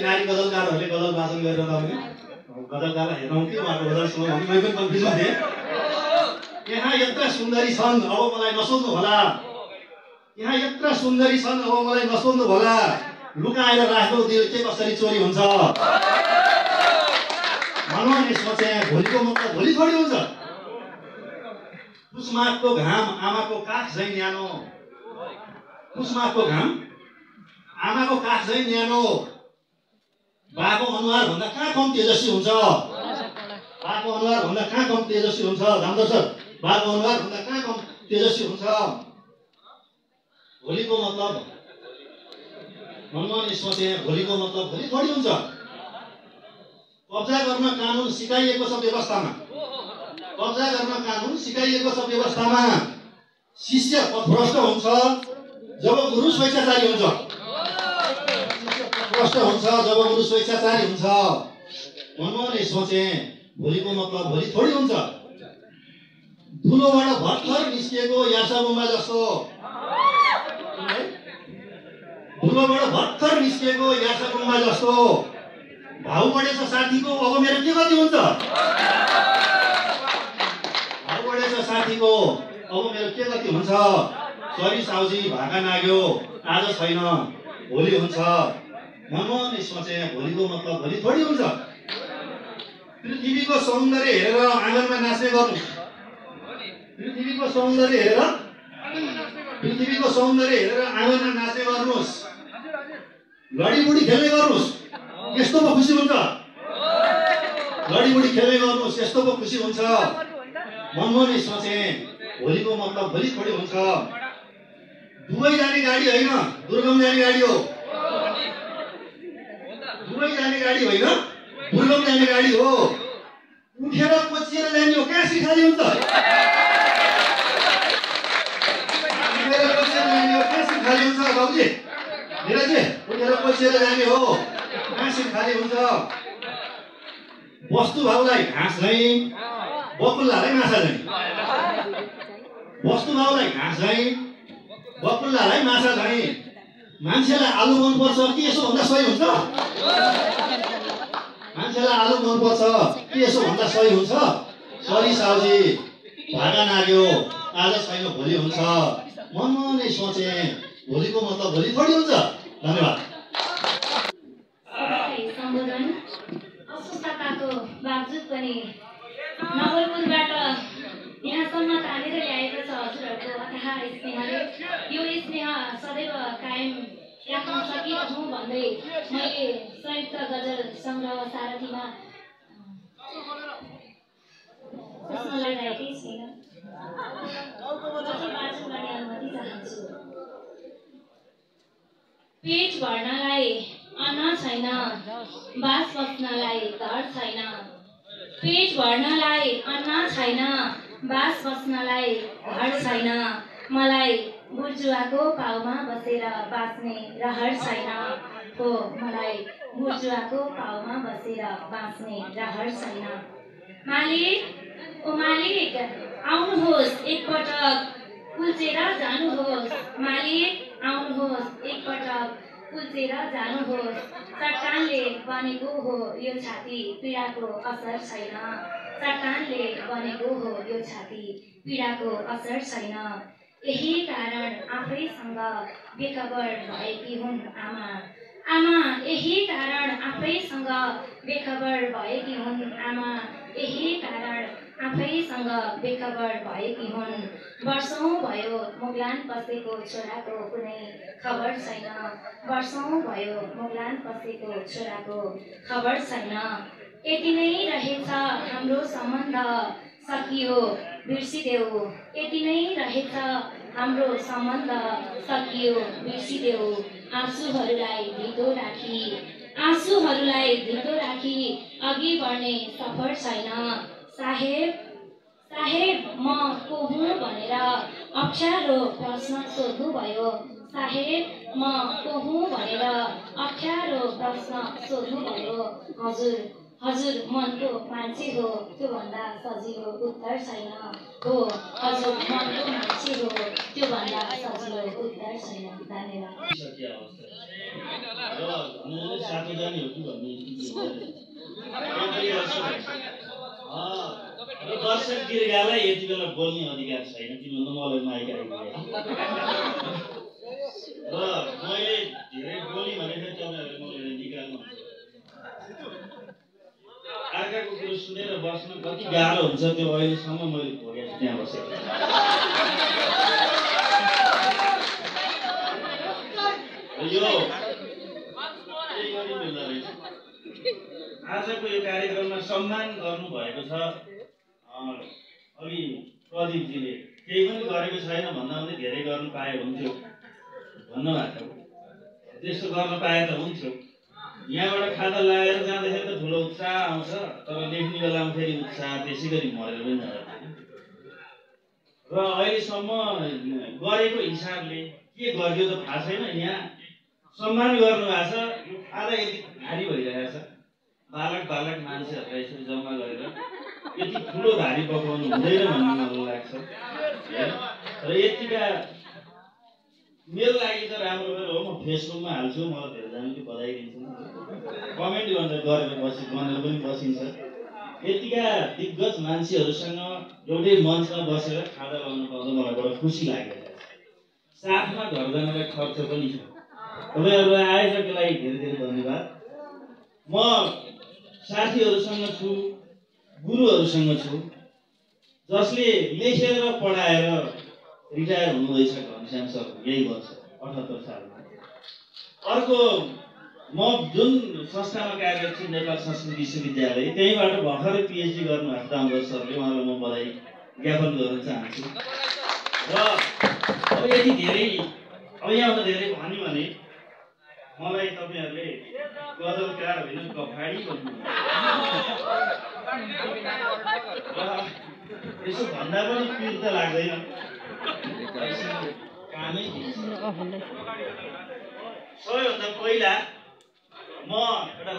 नारी गजलकारहरूले गजल वाचन गरेर पनि गजलकारलाई हेरौँ कि उहाँको गजल सुनौँ भने मैले पनि कन्फ्युजन थिएँ। यहाँ यत्र सुन्दरी छन् अब मलाई नसोध्नु होला। यहाँ यत्र सुन्दरी छन् अब मलाई नसोध्नु होला। लुकाएर राख्नु दिल के कसरी चोरी हुन्छ। मनमा नै सोचे भोलिको मतलब भोलि थोडी हुन्छ। पुसमाघको घाम आमाको काख झैँ न्यानो। पुसमाघको घाम आमाको काख झैँ न्यानो। बाको अनुहार भन्दा कहाँ कम तेजस्वी हुन्छ। बाको अनुहार भन्दा कहाँ कम तेजस्वी हुन्छ। राम्रो छ, बाको अनुहार भन्दा कहाँ कम तेजस्वी हुन्छ। भोलिको मतलब मनमा नै सोचे भोलिको मतलब भोलि थोडी हुन्छ। कब्जा गर्न कानुन सिकाइएको छ व्यवस्थामा। कब्जा गर्न कानुन सिकाइएको छ व्यवस्थामा। शिष्य पथभ्रष्ट हुन्छ जब गुरु स्वेच्छाचारी हुन्छ। पथभ्रष्ट हुन्छ जब गुरु स्वेच्छाचारी हुन्छ। मनमा नै सोचे भोलिको मतलब भोलि थोडी हुन्छ। धुलोबाट भर्खर निस्किएको यासाबुम्बा जस्तो। धुलोबाट भर्खर निस्किएको यासाबुम्बा जस्तो। भाउ बढेछ साथीको अब मेरो के गति हुन्छ। भाउ बढेछ साथीको अब मेरो के गति हुन्छ। सरी साउजी भाका नाग्यो आज छैन भोलि हुन्छ। मनमा नै सोचे भोलिको मतलब भोलि थोडी हुन्छ। पृथ्वीको सौन्दर्य हेरेर आँगनमा नाच्ने गर्नु। पृथ्वीको सौन्दर्य हेरेर आँगनमा नाच्ने गर्नुहोस्। लडीबुडी खेल्ने गर्नुहोस् यस्तो पो खुसी हुन्छ। लडीबुडी खेल्ने गर्नुहोस् यस्तो पो खुसी हुन्छ। मनमा नै सोचे भोलिको मतलब भोलि थोडी हुन्छ। दुबई जाने गाडी होइन दुर्गम जाने गाडी हो। दुबई जाने गाडी होइन दुर्गम जाने गाडी हो। उठेर कोचिएर जाने हो कहाँ सिखाली हुन्छ। उठेर कोचिएर जाने हो कहाँ सिखाली हुन्छ। बाबुजी मिराजी उठेर कोचिएर जाने हो कहाँ सिखाली हुन्छ। वस्तु भाउलाई घाँस झैँ बकुल्लालाई माछा झैँ। वस्तु भाउलाई घाँस झैँ बकुल्लालाई माछा झैँ। मान्छेलाई आलु मनपर्छ कि यसो भन्दा सही हुन्छ। मान्छेलाई आलु मनपर्छ कि यसो भन्दा सही हुन्छ। सरी साउजी भागा नाग्यो आज छैन भोलि हुन्छ मनमा नै सोचे भोलिको मतलब भोलि थोडी हुन्छ। धन्यवाद। सम्बोधन अस्वस्थताको बावजुद पनि नवलपुरबाट यहाँसम्म तानेर ल्याएको छ हजुरहरूको अथाह स्नेहले। यो स्नेह सदैव कायम राख्न सकिरहँ भन्दै मैले संयुक्त गजल सङ्ग्रह सारथीमा लगाएकै छैन वाचन गर्ने अनुमति चाहन्छु। पेट भर्नलाई अन्न छैन, बास बस्नलाई घर छैन। पेट भर्नलाई अन्न छैन, बास बस्नलाई घर छैन। मलाई बुर्जुवाको पाउमा बसेर बाँच्ने रहर छैन हो, मलाई बुर्जुवाको पाउमा बसेर बाँच्ने रहर छैन। मालिक ओ मालिक आउनुहोस् एकपटक कुल्चेर जानुहोस्। मालिक आउनुहोस् एकपटक कुल्चेर जानुहोस्। चट्टानले बनेको हो यो छाती, पीडाको असर छैन। चट्टानले बनेको हो यो छाती, पीडाको असर छैन। यही कारण आफैसँग बेखबर भएकी हुन् आमा। आमा यही कारण आफैसँग बेखबर भएकी हुन् आमा। यही कारण आफैसँग बेखबर भएकी हुन्। वर्षौँ भयो मुगलान पसेको छोराको कुनै खबर छैन। वर्षौँ भयो मुगलान पसेको छोराको खबर छैन। यति नै रहेछ हाम्रो सम्बन्ध सकियो बिर्सिदेऊ। यति नै रहेछ हाम्रो सम्बन्ध सकियो बिर्सिदेऊ। आँसुहरूलाई धितो राखी, आँसुहरूलाई धितो राखी अघि बढ्ने सफर छैन। साहेब साहेब म को हुँ भनेर अप्ठ्यारो प्रश्न सोध्नुभयो। साहेब म को हुँ भनेर अप्ठ्यारो प्रश्न सोध्नुभयो। हजुर हजुर मनको मान्छे हो, त्योभन्दा सजिलो उत्तर छैन हो। हजुर मनको मान्छे हो, त्योभन्दा सजिलो उत्तर छैन। धन्यवाद। दर्शक दीर्घालाई यति बेला बोल्ने अधिकार छैन, किनभने मलाई माइक आइपुग्यो र मैले धेरै बोली भनेको तपाईँहरूले मलाई निकाल्नु अर्काको कुरो सुनेर बस्न कति गाह्रो हुन्छ त्यो अहिलेसम्म मैले भोगेको त्यहाँ बसेको। यो आजको यो कार्यक्रममा सम्मान गर्नुभएको छ। अघि प्रदीपजीले केही पनि गरेको छैन भन्दा पनि धेरै गर्नु पाए हुन्थ्यो भन्नुभएको। त्यस्तो गर्न पाए त हुन्थ्यो। यहाँबाट खाता लगाएर जाँदाखेरि त ठुलो उत्साह आउँछ, तर लेख्ने बेलामा फेरि उत्साह त्यसै गरी मरेर पनि जान्छ। र अहिलेसम्म गरेको हिसाबले के गरियो त थाहा छैन। यहाँ सम्मान गर्नुभएको छ, आधा यति भारी भइरहेको छ। बालक बालक मान्छेहरूलाई यसरी जम्मा गरेर यति ठुलो धारी पकाउनु हुँदैन भन्ने मलाई लाग्छ। र यतिका मेरो लागि त राम्रो भयो हो। म फेसबुकमा हाल्छु, मलाई धेरैजनाले बधाई दिन्छन्, कमेन्ट गरेर पनि बसिन्छ। यतिका दिग्गज मान्छेहरूसँग एउटै मञ्चमा बसेर खाजा लगाउनु पाउँदा मलाई बडो खुसी लागेको छ। साथमा घर जानलाई खर्च पनि छ। तपाईँहरूलाई आयोजकको लागि धेरै धेरै धन्यवाद। म साथीहरूसँग छु, गुरुहरूसँग छु, जसले लेखेर पढाएर रिटायर हुनुहुँदैछ घनश्याम सर यही वर्ष 78 सालमा। अर्को म जुन संस्थामा कार्यरत छु नेपाल संस्कृत विश्वविद्यालय, त्यहीँबाट भर्खरै पिएचडी गर्नुभएको दामोदर सरले, उहाँलाई म बधाई ज्ञापन गर्न चाहन्छु। र अब यति धेरै अब यहाँभन्दा धेरै भन्यो भने मलाई तपाईँहरूले गजलकार होइन कफाडी भन्नु यसो भन्दा पनि पिर त लाग्दैन, कामै सबैभन्दा पहिला म एउटा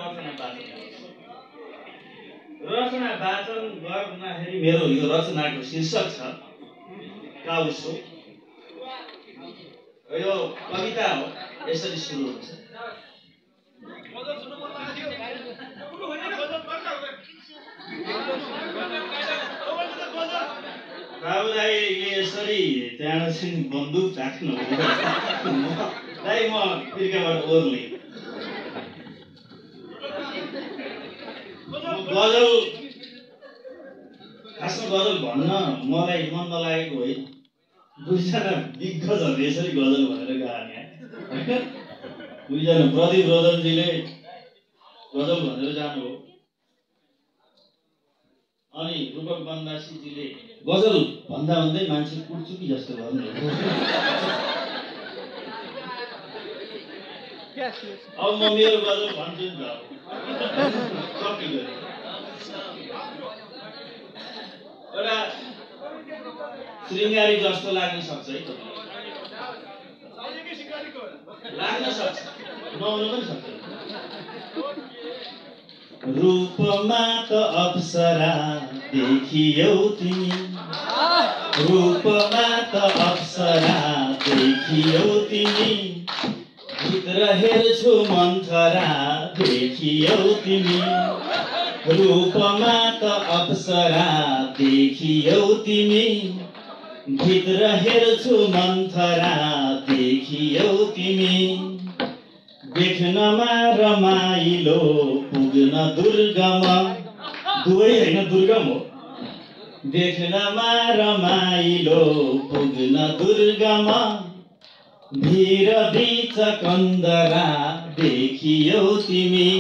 रचना वाचन गर्दाखेरि मेरो यो रचनाको शीर्षक छ काउसो। यो कविता हो, यसरी सुरु हुन्छ। बाबुराईले यसरी त्यहाँ चाहिँ बन्दुक राख्नु दाइ म फिर्काबाट ओर्ले गजल खासमा गजल भन्न मलाई मन नलागेको होइन दुईजना दिग्गजहरूले यसरी गजल भनेर गाने होइन दुईजना प्रदीप रोदनजीले गजल भनेर जानु हो अनि रूपक बनवासीजीले गजल भन्दा भन्दै मान्छे कुर्चुकी जस्तो गर्नु अब म मेरो गजल भन्छु नि त कपी गरेँ एउटा श्रृङ्गारी जस्तो लाग्न सक्छ है लाग्न सक्छ नहुन पनि सक्छ रूपमा त अप्सरा देखियौ तिमी रूपमा त अप्सरा देखियौ तिमी भित्र हेर्छु मन्थरा देखियौ तिमी रूपमा त अप्सरा देखियौ तिमी भित्र हेर्छु मन्थरा देखियौ तिमी देख्नमा रमाइलो पुग्न दुर्गम दुवै होइन दुर्गम हो देख्नमा रमाइलो पुग्न दुर्गम भिर बीच कन्दरा देखियौ तिमी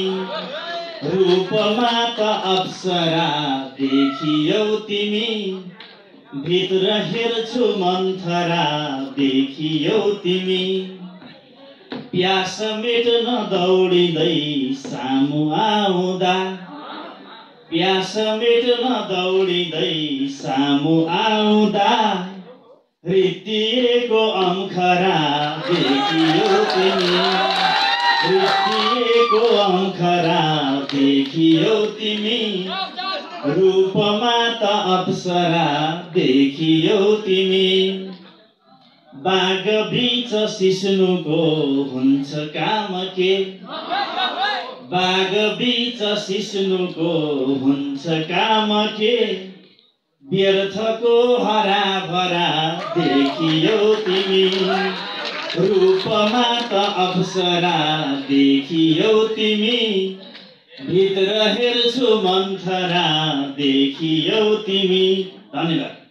रूपमा त अप्सरा देखियौ तिमी भित्र हेर्छु मन्थरा देखियौ तिमी प्यास मेट्न दौडिँदै सामु आउँदा प्यास मेट्न दौडिँदै सामु आउँदा रित्तिएको अम्खरा देखियौ तिमी रित्तिएको अम्खरा देखियौ तिमी रूपमा त अप्सरा देखियौ तिमी बाघ बीच सिस्नुको हुन्छ काम के बाघ बीच सिस्नुको हुन्छ काम के व्यर्थको हराभरा देखियौ तिमी रूपमा त अप्सरा देखियौ तिमी भित्र हेर्छु मन्थरा देखियौ तिमी धन्यवाद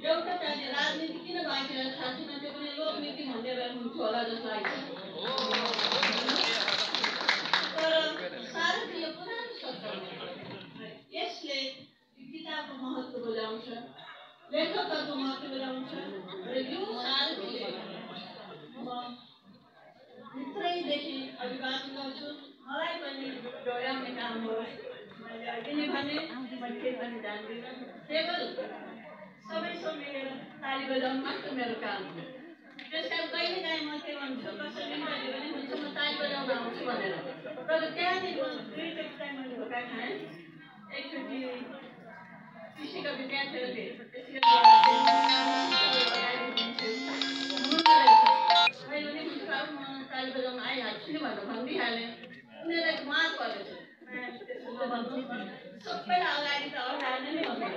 एउटा चाहिँ राजनीति किन बाँकी रहेछ थाहा छैन, त्यो पनि लोकनीति भन्ने हुन्थ्यो होला जस्तो लाग्छ। तर सारथी यो पुरानो शब्द यसले किताबको महत्त्व बुझाउँछ, लेखकहरूको महत्त्व बुझाउँछ र यो सारथीले म भित्रैदेखि अभिवादन गर्छु। मलाई पनि डोर्याउने काम हो। मैले अघि नै भने मैले केही पनि जान्दिनँ, केवल सबैसँग मिलेर ताली बजाउनु मात्र मेरो काम हो। त्यस कारण कहिलेकाहीँ म के भन्छु, कसैले मैले पनि हुन्छ म ताली बजाउन आउँछु भनेर, तर त्यहाँनिर म दुईचोटि चाहिँ मैले धोका खाएँ। एकचोटि कृषिका विद्यार्थीहरू थिए, मैले पनि हुन्छ बाबु म ताली बजाउन आइहाल्छु नि भनेर भनिदिइहालेँ। उनीहरूलाई मार परेछ, सबैलाई अगाडि त अगाडि नै भन्नु।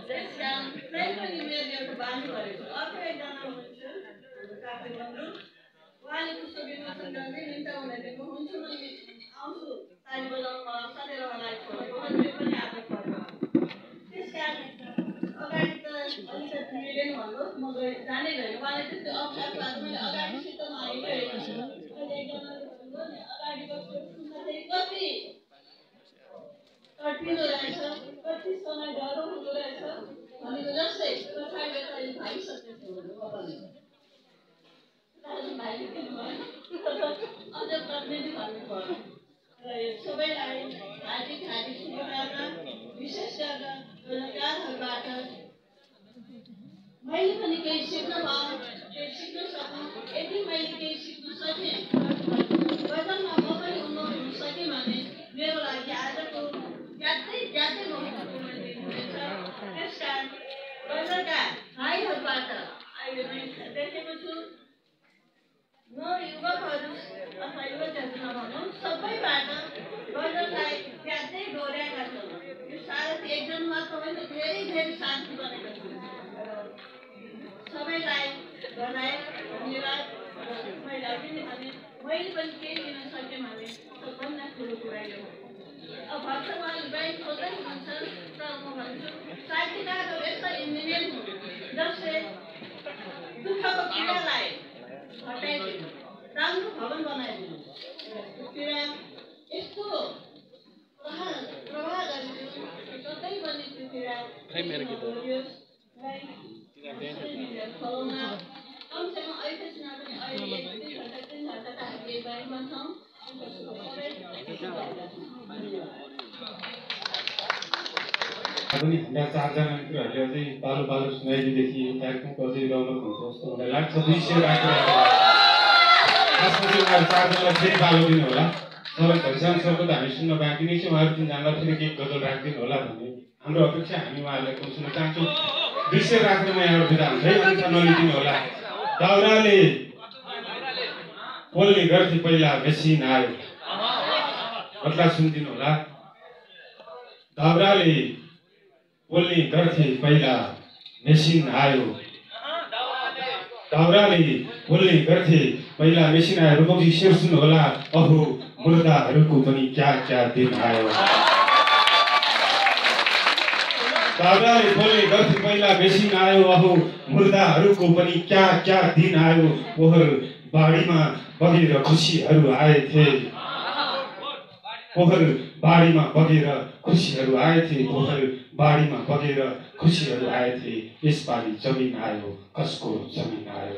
त्यस कारण त्यही पनि मेरो एउटा बानी परेको। अर्को एकजना हुनुहुन्छ काफी बन्धु, उहाँले पुस्तक विमोचन गर्दै निम्ता उनीहरूको हुन्छ म आउँछु ताली बजाउनु मलाई सधैँ रहलाई छोडेको त्यो पनि आदत पर्यो। त्यस कारण अगाडि त अलिकति मिलेन भन्नुहोस्, म जानै गएँ। उहाँले त्यस्तो अप्ठ्यारो भएको मैले अगाडिसित आइरहेको छु। अहिले एकजनाले भन्नुभयो नि अगाडि बसेर सुन्दाखेरि कति कठिनो रहेछ, कति समय डह्रो हुँदो रहेछ भनेको जस्तै पछाडि अहिले भागिसकेको छु भाइले दिनुभयो अझ प्रतिनिधि भन्नु पर्यो। र यो सबैलाई हार्दिक हार्दिक शुभकामना। विशेष गरेर कलाकारहरूबाट मैले पनि केही सिक्न पाऊँ, केही सिक्न सकौँ। यदि मैले केही सिक्न सकेँ, गजलमा म पनि उन्नत हुन सकेँ भने मेरो लागि आजको ज्यादै महत्त्वपूर्ण दिन हुनेछ। त्यस कारण गजलका भाइहरूबाट अहिले मैले देखेको छु, युवकहरू अथवा युवतीहरू नभनौँ, सबैबाट गजललाई ज्यादै डोर्याएका छन्। यो सारथी एकजना मात्र होइन, धेरै साथी बनेका छन्। सबैलाई बधाई, धन्यवाद। मैले अघि नै भने मैले पनि केही दिन सकेँ भने सबभन्दा ठुलो कुरा यो हो। अब भर्खर उहाँले ब्याङ्क खोज्दै हुनुहुन्छ, तर म भन्छु साहित्यकारहरू यस्ता इन्जिनियर हुन् जसले दुःखको पीडालाई हटाइदिनु, राम्रो भवन बनाइदिनु, पीडा यस्तो प्रवाह गरिदिनु कतै पनि त्यो पीडा फलाउन कमसेकम एकैछिनमा पनि अहिले 1-2 घन्टा 3 घन्टा त हामी ब्याङ्कमा छौँ। पनि हाम्रा चारजना मित्रहरूले चाहिँ पालो पालो सुनाइदिएदेखि यो कार्यक्रम कसरी रमाइलो हुन्छ जस्तो मलाई लाग्छ। दृश्य राखेर त्यसपछि उहाँहरू चारजनालाई फेरि पालो दिनु होला। सबै घरिसान सरको त हामी सुन्न बाँकी नै छ, उहाँहरू तिनजनालाई फेरि केही गजल राखिदिनु होला भन्ने हाम्रो अपेक्षा। हामी उहाँहरूलाई सुन्न चाहन्छौँ। दृश्य राखेर म यहाँबाट बिदा हुन्छ है, अन्त नलिदिनु होला। दाउराले पोल्ने गर्थे पहिला मेसिन आयो, बदला सुनिदिनु होला। दाउराले पोल्ने गर्थे पहिला मेसिन आयो, दाउराले पोल्ने गर्थे पहिला मेसिन आयो। रूपकजी शेर सुन्नु होला। अहो मुर्दाहरूको पनि क्या क्या दिन आयो। दाउराले पोल्ने गर्थे पहिला मेसिन आयो, अहो मुर्दाहरूको पनि क्या क्या दिन आयो। पोहर बाढीमा बगेर खुसीहरू आएथे, पोखर बाढीमा बगेर खुसीहरू आएथे, पोखर बाढीमा बगेर खुसीहरू आएथे। यसपालि जमिन आयो, कसको जमिन आयो।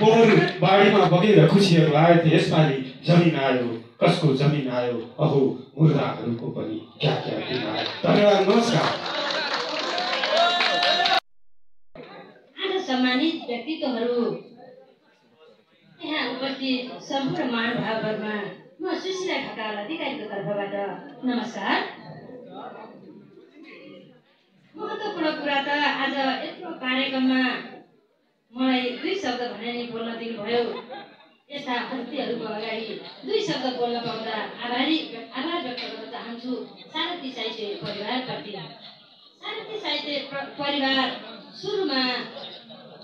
पोखर बाढीमा बगेर खुसीहरू आएथे, यसपालि जमिन आयो, कसको जमिन आयो। अहो मुर्दाहरूको पनि क्या क्या दिन आयो। धन्यवाद, नमस्कार। आज सम्मानित व्यक्तित्वहरू, यहाँ उपस्थित सम्पूर्ण महानुभावहरूमा म सुशीला ढकाल अधिकारीको तर्फबाट नमस्कार। महत्त्वपूर्ण कुरा त आज यत्रो कार्यक्रममा मलाई 2 शब्द भने नि बोल्न दिनुभयो। यस्ता अतिथिहरूको अगाडि 2 शब्द बोल्न पाउँदा आभार व्यक्त गर्न चाहन्छु सारथी साहित्य परिवारप्रति। सारथी साहित्य परिवार सुरुमा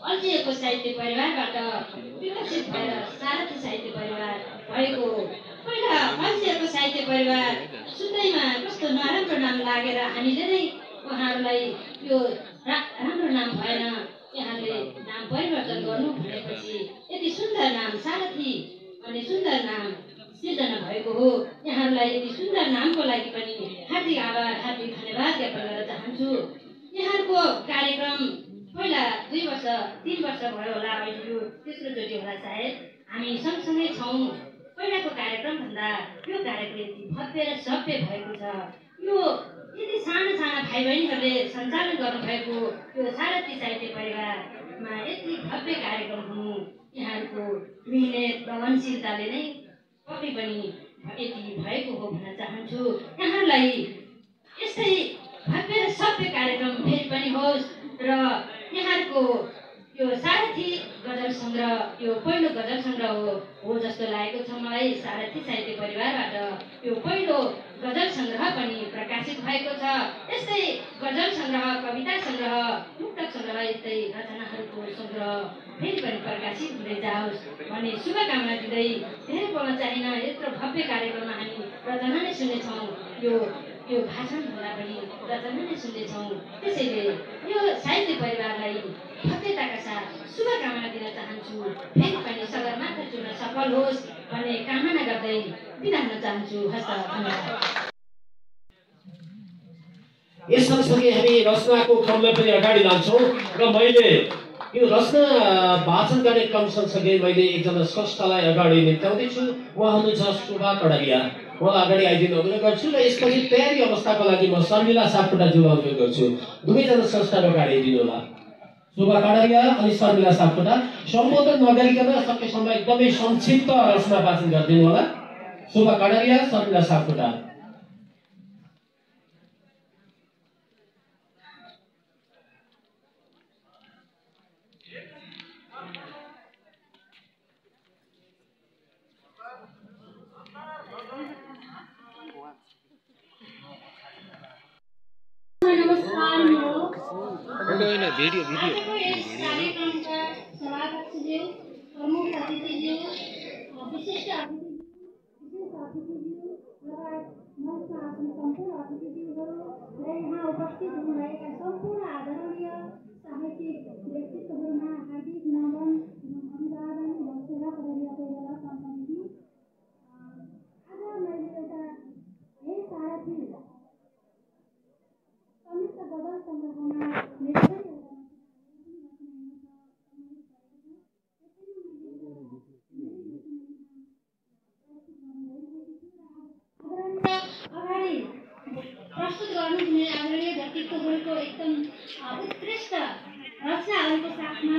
अल्झिएको साहित्य परिवारबाट विकसित भएर सारथी साहित्य परिवार भएको हो। पहिला अल्झिएको साहित्य परिवार सुन्दैमा कस्तो नराम्रो नाम लागेर हामीले नै उहाँहरूलाई यो राम्रो नाम भएन, यहाँले नाम परिवर्तन गर्नु भनेपछि यति सुन्दर नाम सारथी भन्ने सुन्दर नाम सिर्जना भएको हो। यहाँहरूलाई यति सुन्दर नामको लागि पनि हार्दिक आभार, हार्दिक धन्यवाद ज्ञापन गर्न चाहन्छु। यहाँहरूको कार्यक्रम पहिला 2 वर्ष 3 वर्ष भयो होला, अहिले यो तेस्रोचोटि होला सायद हामी सँगसँगै छौँ। पहिलाको कार्यक्रम भन्दा यो कार्यक्रम यति भव्य र सभ्य भएको छ। यो यति साना साना भाइ बहिनीहरूले सञ्चालन गर्नुभएको यो सारथी साहित्य परिवारमा यति भव्य कार्यक्रम हुनु यहाँहरूको मिहिनेत लगनशीलताले नै पक्कै पनि यति भएको हो भन्न चाहन्छु। यहाँलाई यस्तै भव्य र सभ्य कार्यक्रम फेरि पनि होस् र यहाँहरूको यो सारथी गजल सङ्ग्रह यो पहिलो गजल सङ्ग्रह हो जस्तो लागेको छ मलाई। सारथी साहित्य परिवारबाट यो पहिलो गजल सङ्ग्रह पनि प्रकाशित भएको छ। यस्तै गजल सङ्ग्रह, कविता सङ्ग्रह, मुक्तक सङ्ग्रह, यस्तै रचनाहरूको सङ्ग्रह फेरि पनि प्रकाशित हुँदै जाओस् भन्ने शुभकामना दिँदै धेरै बोल्न चाहिन। यत्रो भव्य कार्यक्रममा हामी रचना नै सुन्नेछौँ, यो भाषण भन्दा पनि रचना नै सुन्नेछौँ। त्यसैले यो साहित्य परिवारलाई भव्यताका साथ शुभकामना दिन चाहन्छु। फेरि पनि सगरमाथा चुन्न सफल होस् भन्ने कामना गर्दै बिदा हुन चाहन्छु। हस्त धन्यवाद। यस सँगसँगै हामी रचनाको क्रमलाई पनि अगाडि लान्छौँ र मैले यो रचना वाचन गर्ने क्रम सँगसँगै मैले एकजना स्रष्टालाई अगाडि निम्त्याउँदैछु। उहाँ हुनुहुन्छ शोभा कडारिया। उहाँलाई अगाडि आइदिनु अनुरोध गर्छु र यसपछि तयारी अवस्थाको लागि म शर्मिला सापकोटाज्यूलाई अनुरोध गर्छु। दुवैजना स्रष्टा अगाडि आइदिनु होला। शोभा कडारिया अनि शर्मिला सापकोटा सम्बोधन नगरिकन सकेसम्म एकदमै संक्षिप्त रचना वाचन गरिदिनु होला। शोभा कडारिया, शर्मिला सापकोटा। नमस्कार। भिडियो कार्यक्रमका सभापतिज्यू, प्रमुख अतिथिज्यू, विशिष्ट अतिथिज्यू लगायत मञ्चमा आउने सम्पूर्ण अतिथिज्यूहरू र यहाँ उपस्थित हुनुभएका सम्पूर्ण आदरणीय साहित्यिक व्यक्तित्वहरूमा हार्दिक नमन, अभिवादन र शोभा कडारिया कोइराला सम्बन्धी। आज मैले एउटा हे सारथी संयुक्त गजल सङ्ग्रहमा मेरो अगाडि प्रस्तुत गर्नुहुने आदरणीय व्यक्तित्वहरूको एकदम उत्कृष्ट रचनाहरूको साथमा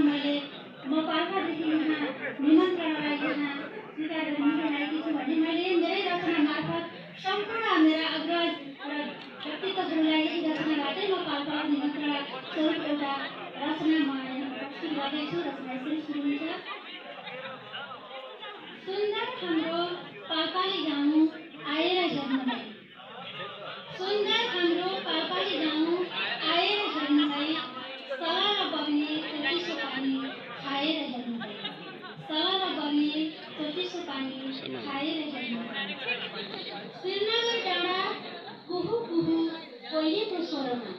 म पाल्पादेखि यहाँ निमन्त्रणालाई यहाँ स्वीकार गरिरहेकी छु भने मैले मेरै रचना मार्फत सम्पूर्ण मेरा अग्रज र व्यक्तित्वहरूलाई यही रचनाबाटै म पाल्पा निमन्त्रणा स्वरूप एउटा रचना म प्रस्तुत गर्दैछु। रचना यसरी सुरु हुन्छ। सुन्दर हाम्रो पाल्पाली गाउँ आएर हेर्नुलाई, सुन्दर हाम्रो पाल्पाली गाउँ आएर हेर्नुलाई, सलल बग्ने चिसो पानी खाएर हेर्नुलाई, सलल बग्ने चिसो पानी खाएर हेर्नुलाई। श्रीनगर डाँडा कुहु कुहु कोइलीको स्वरमा,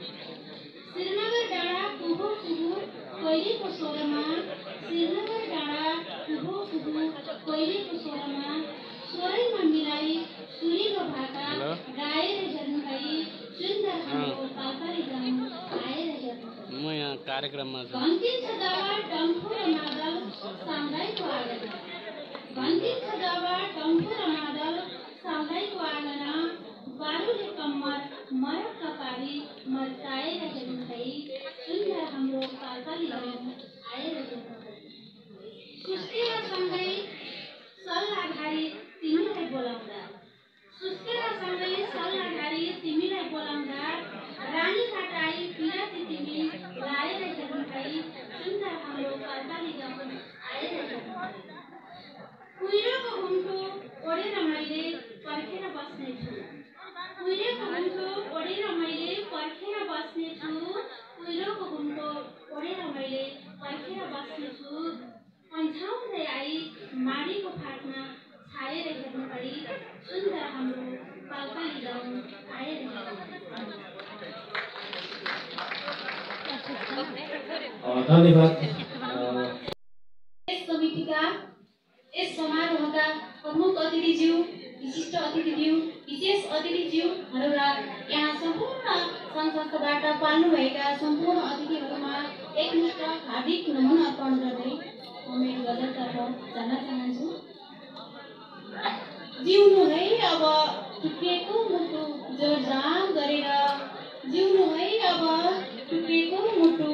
श्रीनगर डाँडा कुहु कुहु कोइलीको स्वरमा, श्रीनगर डाँडा कुहु कुहु कोइलीको स्वरमा, स्वरैमा मिलाई सुरिलो भाका गाएर हेर्नुलाई, सुन्दर हाम्रो पाल्पाली गाउँ आएर हेर्नुलाई। म यहाँ कार्यक्रममा छु। भन्किन्छ दावा डम्फु र मादल साउदाइको आँगन, भन्किन्छ दावा डम्फु र मादल साउदाइको आँगन, बारुले कम्मर मरक्क पारी मर्काएर हेर्नुलाई, सुन्दर हाम्रो पाल्पाली गाउँ आएर हेर्नुलाई। सुस्केरसँगै सल्लाहघारी तिमीलाई बोलाउँदा, सुस्केरसँगै सल्लाहघारी तिमीलाई बोलाउँदा, रानीघाट आई पिराती तिमी लाएर हेर्नुलाई, सुन्दर हाम्रो पाल्पाली गाउँ आएर हेर्नुलाई। कुहिरोको घुम्टो ओढेर मैले पर्खेर बस्नेछु, कुहिरोको घुम्टो ओढेर मैले पर्खेर बस्नेछु, कुहिरोको घुम्टो ओढेर मैले पर्खेर छाडेर हेर्नु परी सुन्दर हाम्रो पाल्पाली गाउँ आएर धन्यवाद। यस समितिका यस समारोहका प्रमुख अतिथिज्यू, विशिष्ट अतिथिज्यू, विशेष अतिथिज्यूहरू र यहाँ सम्पूर्ण संस्थाबाट पाल्नुभएका सम्पूर्ण अतिथिहरूमा एकमुष्ट हार्दिक नमन अर्पण गर्दै म मेरो गजलतर्फ जान चाहन्छु। जिउनु है अब टुक्रिएको मुटु जोरजाम गरेर, जिउनु है अब टुक्रिएको मुटु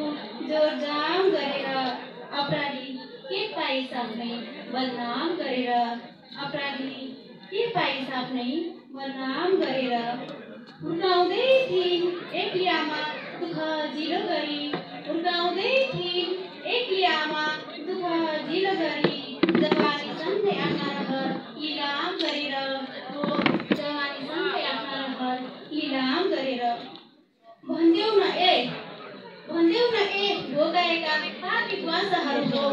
जोरजाम गरेर, अपराधी के पाइस आफ्नै बदनाम गरेर, अपराधी के पाइस आफ्नै बदनाम गरेर, हुर्काउँदै थिइन् एक्ली आमा दुःख जिलो गरी, हुर्काउँदै थिइन् एक्ली आमा दुःख जिलो गरी, जवानी सन्धै आफ्ना रहर लिलाम गरेर, हो जवानी सन्धै आफ्ना रहर लिलाम गरेर, भन्देऊ न ए भोगाएका पापी गुवासाहरू हो,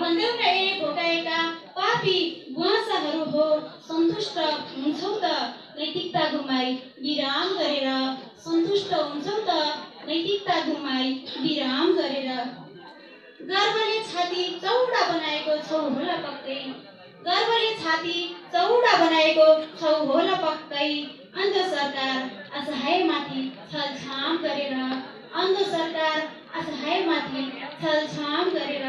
भन्देऊ न ए भोगाएका पापी गुवासाहरू हो, सन्तुष्ट हुन्छौ त नैतिकता गुमाई विराम गरेर, सन्तुष्ट हुन्छौ त नैतिकता गुमाई विराम गरेर, गर्वले छाती चौडा बनाएको छौ होला पक्कै, गर्वले छाती चौडा बनाएको छौ होला पक्कै, अन्ध सरकार असहायमाथि छलछाम गरेर, अन्ध सरकार असहायमाथि छलछाम गरेर,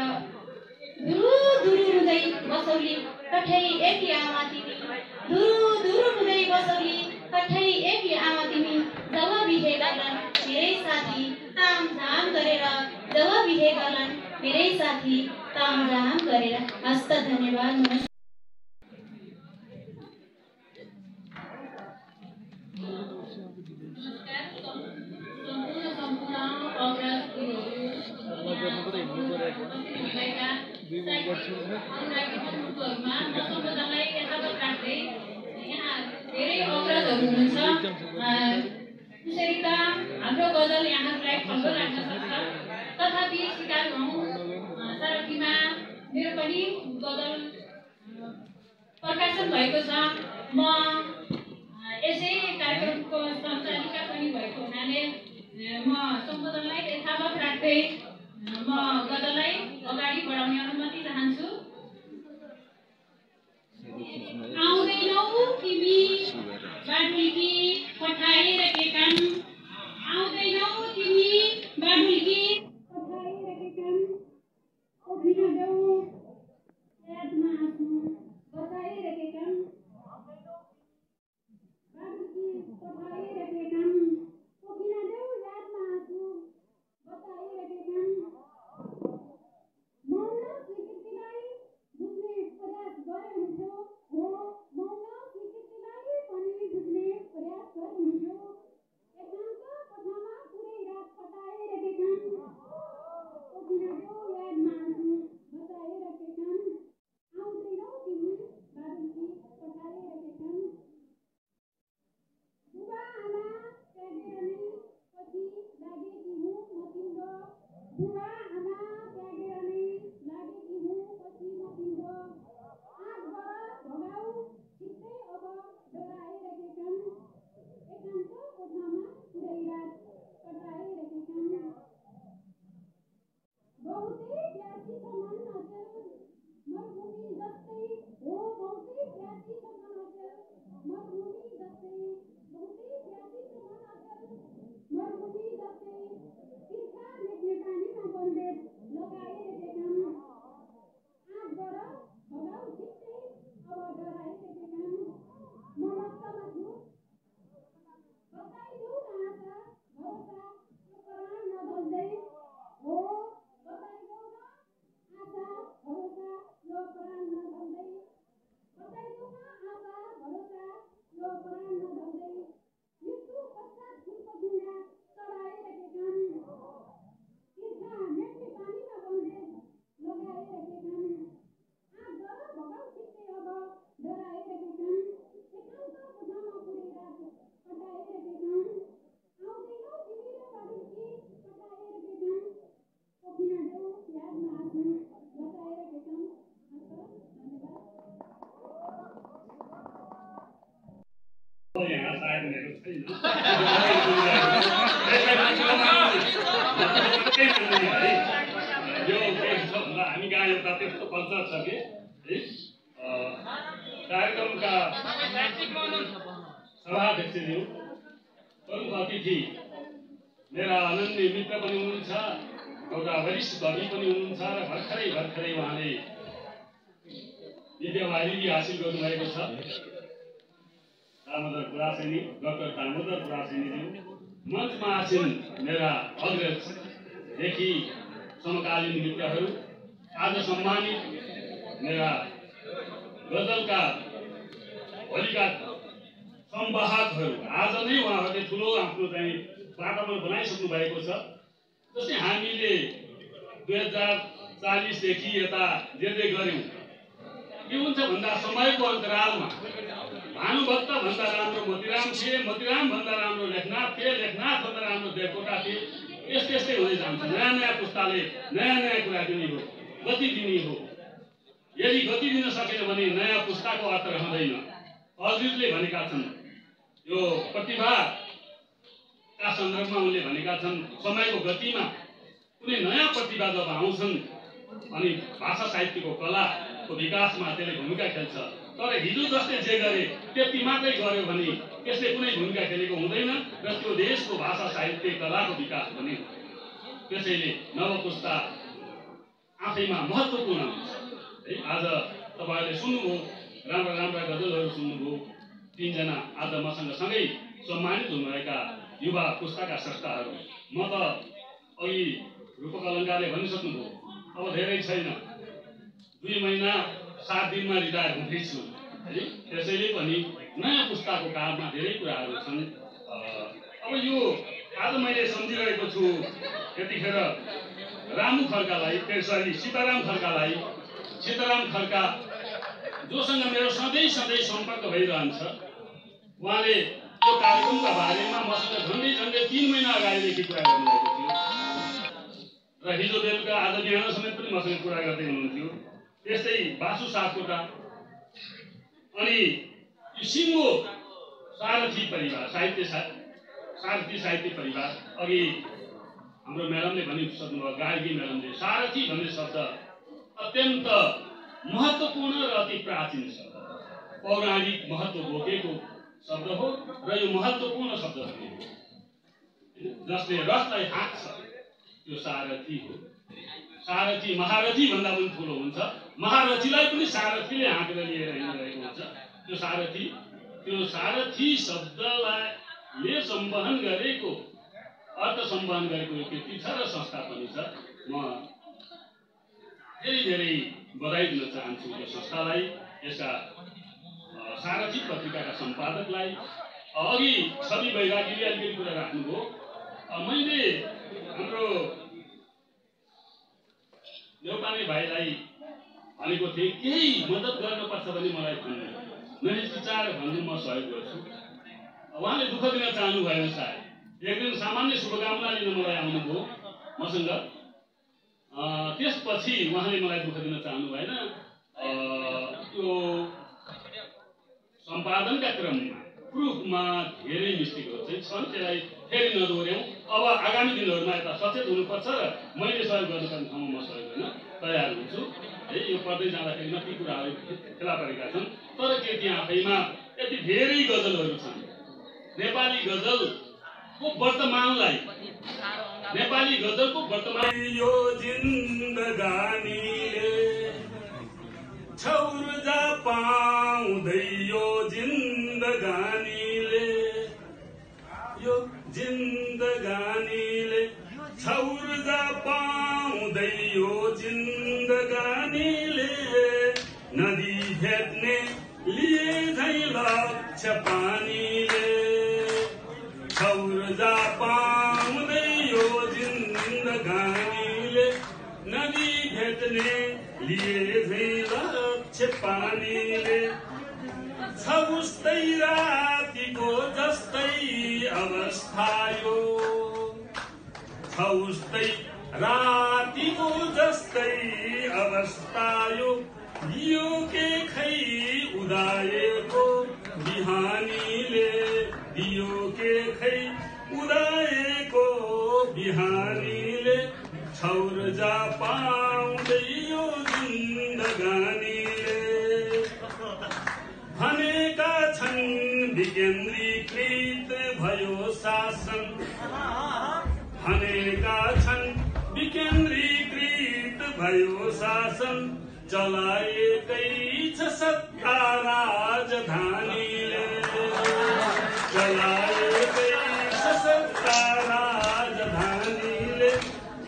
धुरु रुँदै बसौली कठै एक्ली आमा तिमी, धुरु रुँदै बसौली कठै एक्ली आमा तिमी, जब बिहे गर्लान् मेरै साथी तामझाम गरेर, जब बिहे गर्लान् मेरै साथी तामझाम गरेर। हस्त धन्यवाद। धेरै अग्रजहरू हुनुहुन्छ, त्यसरी त हाम्रो गजल यहाँहरूलाई खल्लो लाग्न सक्छ, तथापि स्वीकार गरौँ सारथीमा मेरो पनि गजल प्रकाशन भएको छ। म यसै कार्यक्रमको सञ्चालिका पनि भएको हुनाले म सम्बोधनलाई यथावत राख्दै म गजललाई अगाडि बढाउने अनुमति चाहन्छु। आउँदैनौ तिमी बाडुल्की पठाएर के काम, आउँदैनौ तिमी बाडुल्की पठाएर के काम, उभिन देऊ यादमा आँसु बचाएर के काम, बाडुल्की पठाएर के काम, उभिन देऊ यादमा आँसु बचाएर के काम, मौन स्वीकृतिलाई यहाँ सायद मेरो छैन यो के छ भन्दा हामी कहाँ एउटा त्यस्तो कल्चर छ कि कार्यक्रमका सभाध्यक्षज्यू प्रमुख अतिथि मेरा अनन्य मित्र पनि हुनुहुन्छ, एउटा वरिष्ठ कवि पनि हुनुहुन्छ र भर्खरै उहाँले विद्यावारिधि हासिल गर्नुभएको छ। दामोदर पुरासेनी, डाक्टर दामोदर पुरासेनीज्यू मञ्चमा आसीन मेरा अग्रजदेखि समकालीन मित्रहरू, आज सम्मानित मेरा गजलका भोलिका संवाहकहरू, आज नै उहाँहरूले ठुलो आफ्नो चाहिँ वातावरण बनाइसक्नु भएको छ। जस्तै हामीले 2040 देखि यता जे गर्यौँ के हुन्छ भन्दा समयको अन्तरालमा भानुभक्त भन्दा राम्रो मोतीराम थिए, मोतीराम भन्दा राम्रो लेखनाथ थिए, लेखनाथ भन्दा राम्रो देवकोटा थिए। यस्तै हुँदै जान्छ। नयाँ पुस्ताले नयाँ कुरा दिने हो, गति दिने हो। यदि गति दिन सकेन भने नयाँ पुस्ताको अर्थ रहँदैन। अजितले भनेका छन्, यो प्रतिभाका सन्दर्भमा उनले भनेका छन्, समयको गतिमा कुनै नयाँ प्रतिभा जब आउँछन् अनि भाषा साहित्यको कलाको विकासमा त्यसले भूमिका खेल्छ। तर हिजो जस्तै जे गरे त्यति मात्रै गर्यो भने त्यसले कुनै भूमिका खेलेको हुँदैन र त्यो देशको भाषा साहित्य कलाको विकास पनि। त्यसैले नवपुस्ता आफैमा महत्त्वपूर्ण हुन्छ। आज तपाईँहरूले सुन्नुभयो, राम्रा गजलहरू सुन्नुभयो। 3 जना आज मसँग सँगै सम्मानित हुनुभएका युवा पुस्ताका स्रष्टाहरू। म त अघि रूपक अलङ्कारले भनिसक्नुभयो, अब धेरै छैन, 2 महिना 7 दिनमा रिटायर हुँदैछु है। त्यसैले पनि नयाँ पुस्ताको कालमा धेरै कुराहरू छन्। अब यो आज मैले सम्झिरहेको छु, यतिखेर रामु खड्कालाई, सीताराम खड्का जोसँग मेरो सधैँ सम्पर्क भइरहन्छ। उहाँले यो कार्यक्रमका बारेमा मसँग झन्डै 3 महिना अगाडिदेखि कुरा गर्नुभएको थियो र हिजो बेलुका आज बिहान समेत पनि मसँग कुरा गर्दै हुनुहुन्थ्यो। त्यस्तै बासु सापकोटा अनि यो सिङ्गो सारथी परिवार, सारथी साहित्य परिवार। अघि हाम्रो म्याडमले भनिसक्नुभयो, गार्गी म्याडमले, सारथी भन्ने शब्द अत्यन्त महत्त्वपूर्ण र अति प्राचीन शब्द, पौराणिक महत्त्व बोकेको शब्द हो र यो महत्त्वपूर्ण शब्द पनि हो। जसले रथलाई हाँक्छ त्यो सारथी हो। सारथी महारथी भन्दा पनि ठुलो हुन्छ। महारथीलाई पनि सारथीले हाँकेर लिएर हिँडिरहेको हुन्छ। त्यो सारथी शब्दले सम्वहन गरेको, अर्थ सम्वहन गरेको यो कृति छ र संस्था पनि छ। म धेरै बधाई दिन चाहन्छु यो संस्थालाई, यसका सारथी पत्रिकाका सम्पादकलाई। अघि छवि बैरागीले अलिकति कुरा राख्नुभयो। मैले हाम्रो नेपाली भाइलाई भनेको थिएँ, केही मद्दत गर्नुपर्छ भने मलाई भन्नु, नहिचकिचाएर भन्नु, म सहयोग गर्छु। उहाँले दुःख दिन चाहनु भएन। सायद एक दिन सामान्य शुभकामना लिन मलाई आउनुभयो मसँग। त्यसपछि उहाँले मलाई दुःख दिन चाहनु भएन। त्यो सम्पादनका क्रममा प्रुफमा धेरै मिस्टेकहरू चाहिँ छन्, त्यसलाई फेरि नदोहोऱ्यौँ। अब आगामी दिनहरूमा यता सचेत हुनुपर्छ र मैले सहयोग गर्नुपर्ने ठाउँमा म सहयोग गर्न तयार हुन्छु है। यो पढ्दै जाँदाखेरि ती कुराहरू फेला परेका छन्। तर कृति आफैमा यति धेरै गजलहरू छन्। नेपाली गजलको वर्तमान यो जिन्दगानीले छौर्जा पाउँदै, यो जिन्दगानीले छौर्जा पाउँदै, यो जिन्दगानीले नदी भेट्ने लिए झै लक्ष्य पानीले। छौर्जा पाउँदै यो जिन्दगानीले नदी भेट्ने लिए झै लक्ष्य पानीले। छ उस्तै रातिको जस्तै अवस्था यो, छ उस्तै रातिको जस्तै अवस्था यो के खै उदाएको बिहानीले। विकेन्द्रीकृत भयो शासन भनेका छन् विकेन्द्रीकृत भयो शासन चलाएकै छ सत्ता राजधानीले चलाएकै छ सत्ता राजधानीले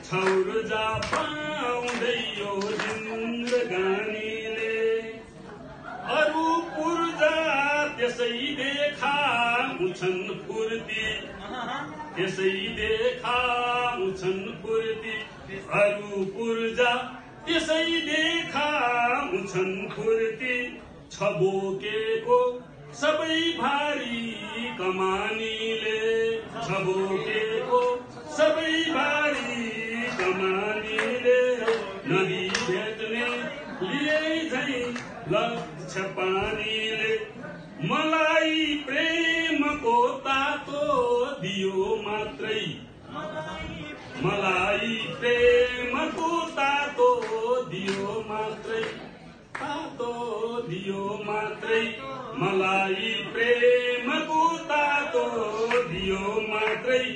छौर जा पाउँदै यो जिन्दगानीले अरू पूर्जा त्यसै देखाउँछन् फुर्ती त्यसै देखाउँछन् फुर्ती अरू पूर्जा त्यसै देखाउँछन् फुर्ती छ बोकेको सबै भारी कमानीले छ बोकेको सबै भारी कमानीले नदी भेट्ने लिए झै लक्ष्य पानीले मलाई प्रेमको तातो दियो मात्रै मलाई प्रेमको तातो दियो मात्रै तातो दियो मात्रै मलाई प्रेमको तातो दियो मात्रै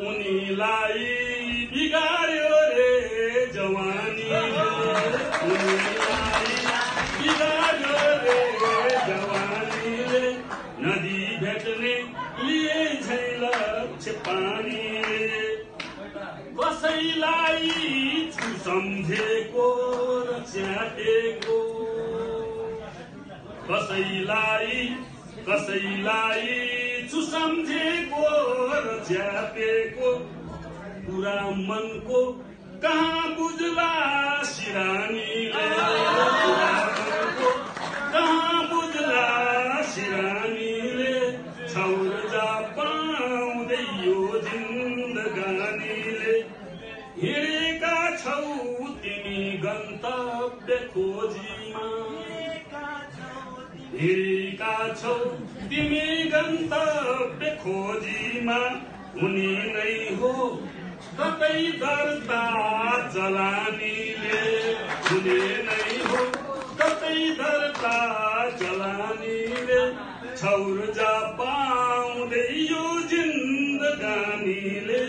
उनीलाई बिगार्यो रे जवानीले उनीलाई बिगार्यो रे जवानीले नदी भेट्ने लिए झै लक्ष्य पानीले कसैलाई छु सम्झेको र च्यातेको कसैलाई छु सम्झेको र च्यातेको पुरा मनको कहाँ बुझ्ला सिरानीले पुरा मनको कहाँ बुझ्ला सिरानीले छौर जा पाउँदै यो जिन्दगानीले हिँडेका छौ तिमी गन्तव्य खोजीमा हिँडेका छौ तिमी गन्तव्य खोजीमा उनी नै हो कतै दर्ता चलानीले उनी नै हो कतै दर्ता चलानीले छौर जा पाउँदै यो जिन्दगानीले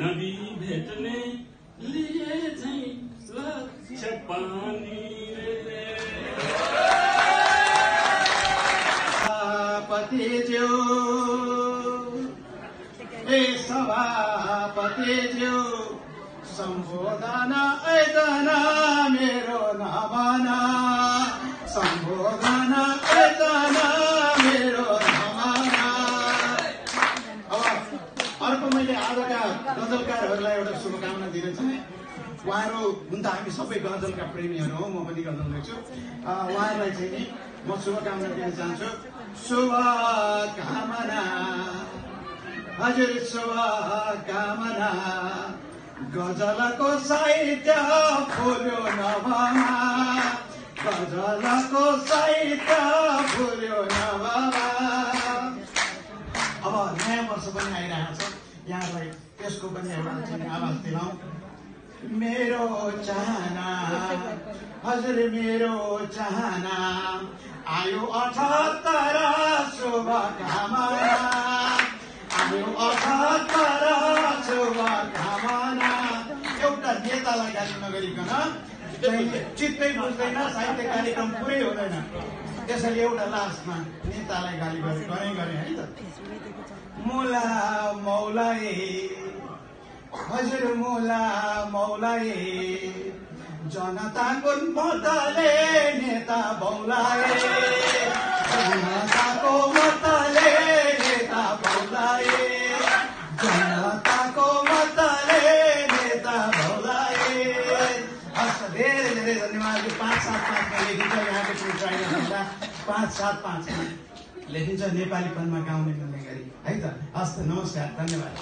नदी भेट्ने लिए झै लक्ष्य पानीले सभापतिज्यू सभापतिज्यू सम्बोधन ऐदन मेरो नमन सम्बोधन ऐदन मेरो नमन। अर्को मैले आजका गजलकारहरूलाई एउटा शुभकामना दिन चाहे। उहाँहरू हुन त हामी सबै गजलका प्रेमीहरू हौ, म पनि गजल लेख्छु। उहाँहरूलाई चाहिँ नि म शुभकामना दिन चाहन्छु। शुभकामना हजुर शुभकामना गजलको साहित्य फुल्यो नभमा गजलको साहित्य फुल्यो नभमा। अब नयाँ वर्ष पनि आइरहेको छ, यहाँलाई त्यसको पनि एउटा चाहिँ आवाज दिलाउँ। मेरो चाहना हजुर मेरो चाहना आयो 78 शुभकामना आयो 78 शुभकामना। एउटा नेतालाई गाली नगरिकन चित्तै बुझ्दैन, साहित्य कार्यक्रम पुरै हुँदैन। त्यसैले एउटा लास्टमा नेतालाई गाली गरे है त। मुला मौलाए हजुर मुला मौलाए जनताको मतले नेता बौलाए जनताको मतले नेता बौलाए जनताको मतले नेता बौलाए। हस् धेरै धेरै धन्यवाद। 575 लेखिन्छ यहाँको ट्राइबल 575 लेखिन्छ नेपालीपनमा गाउने भन्ने गरी है त। हस् नमस्कार धन्यवाद।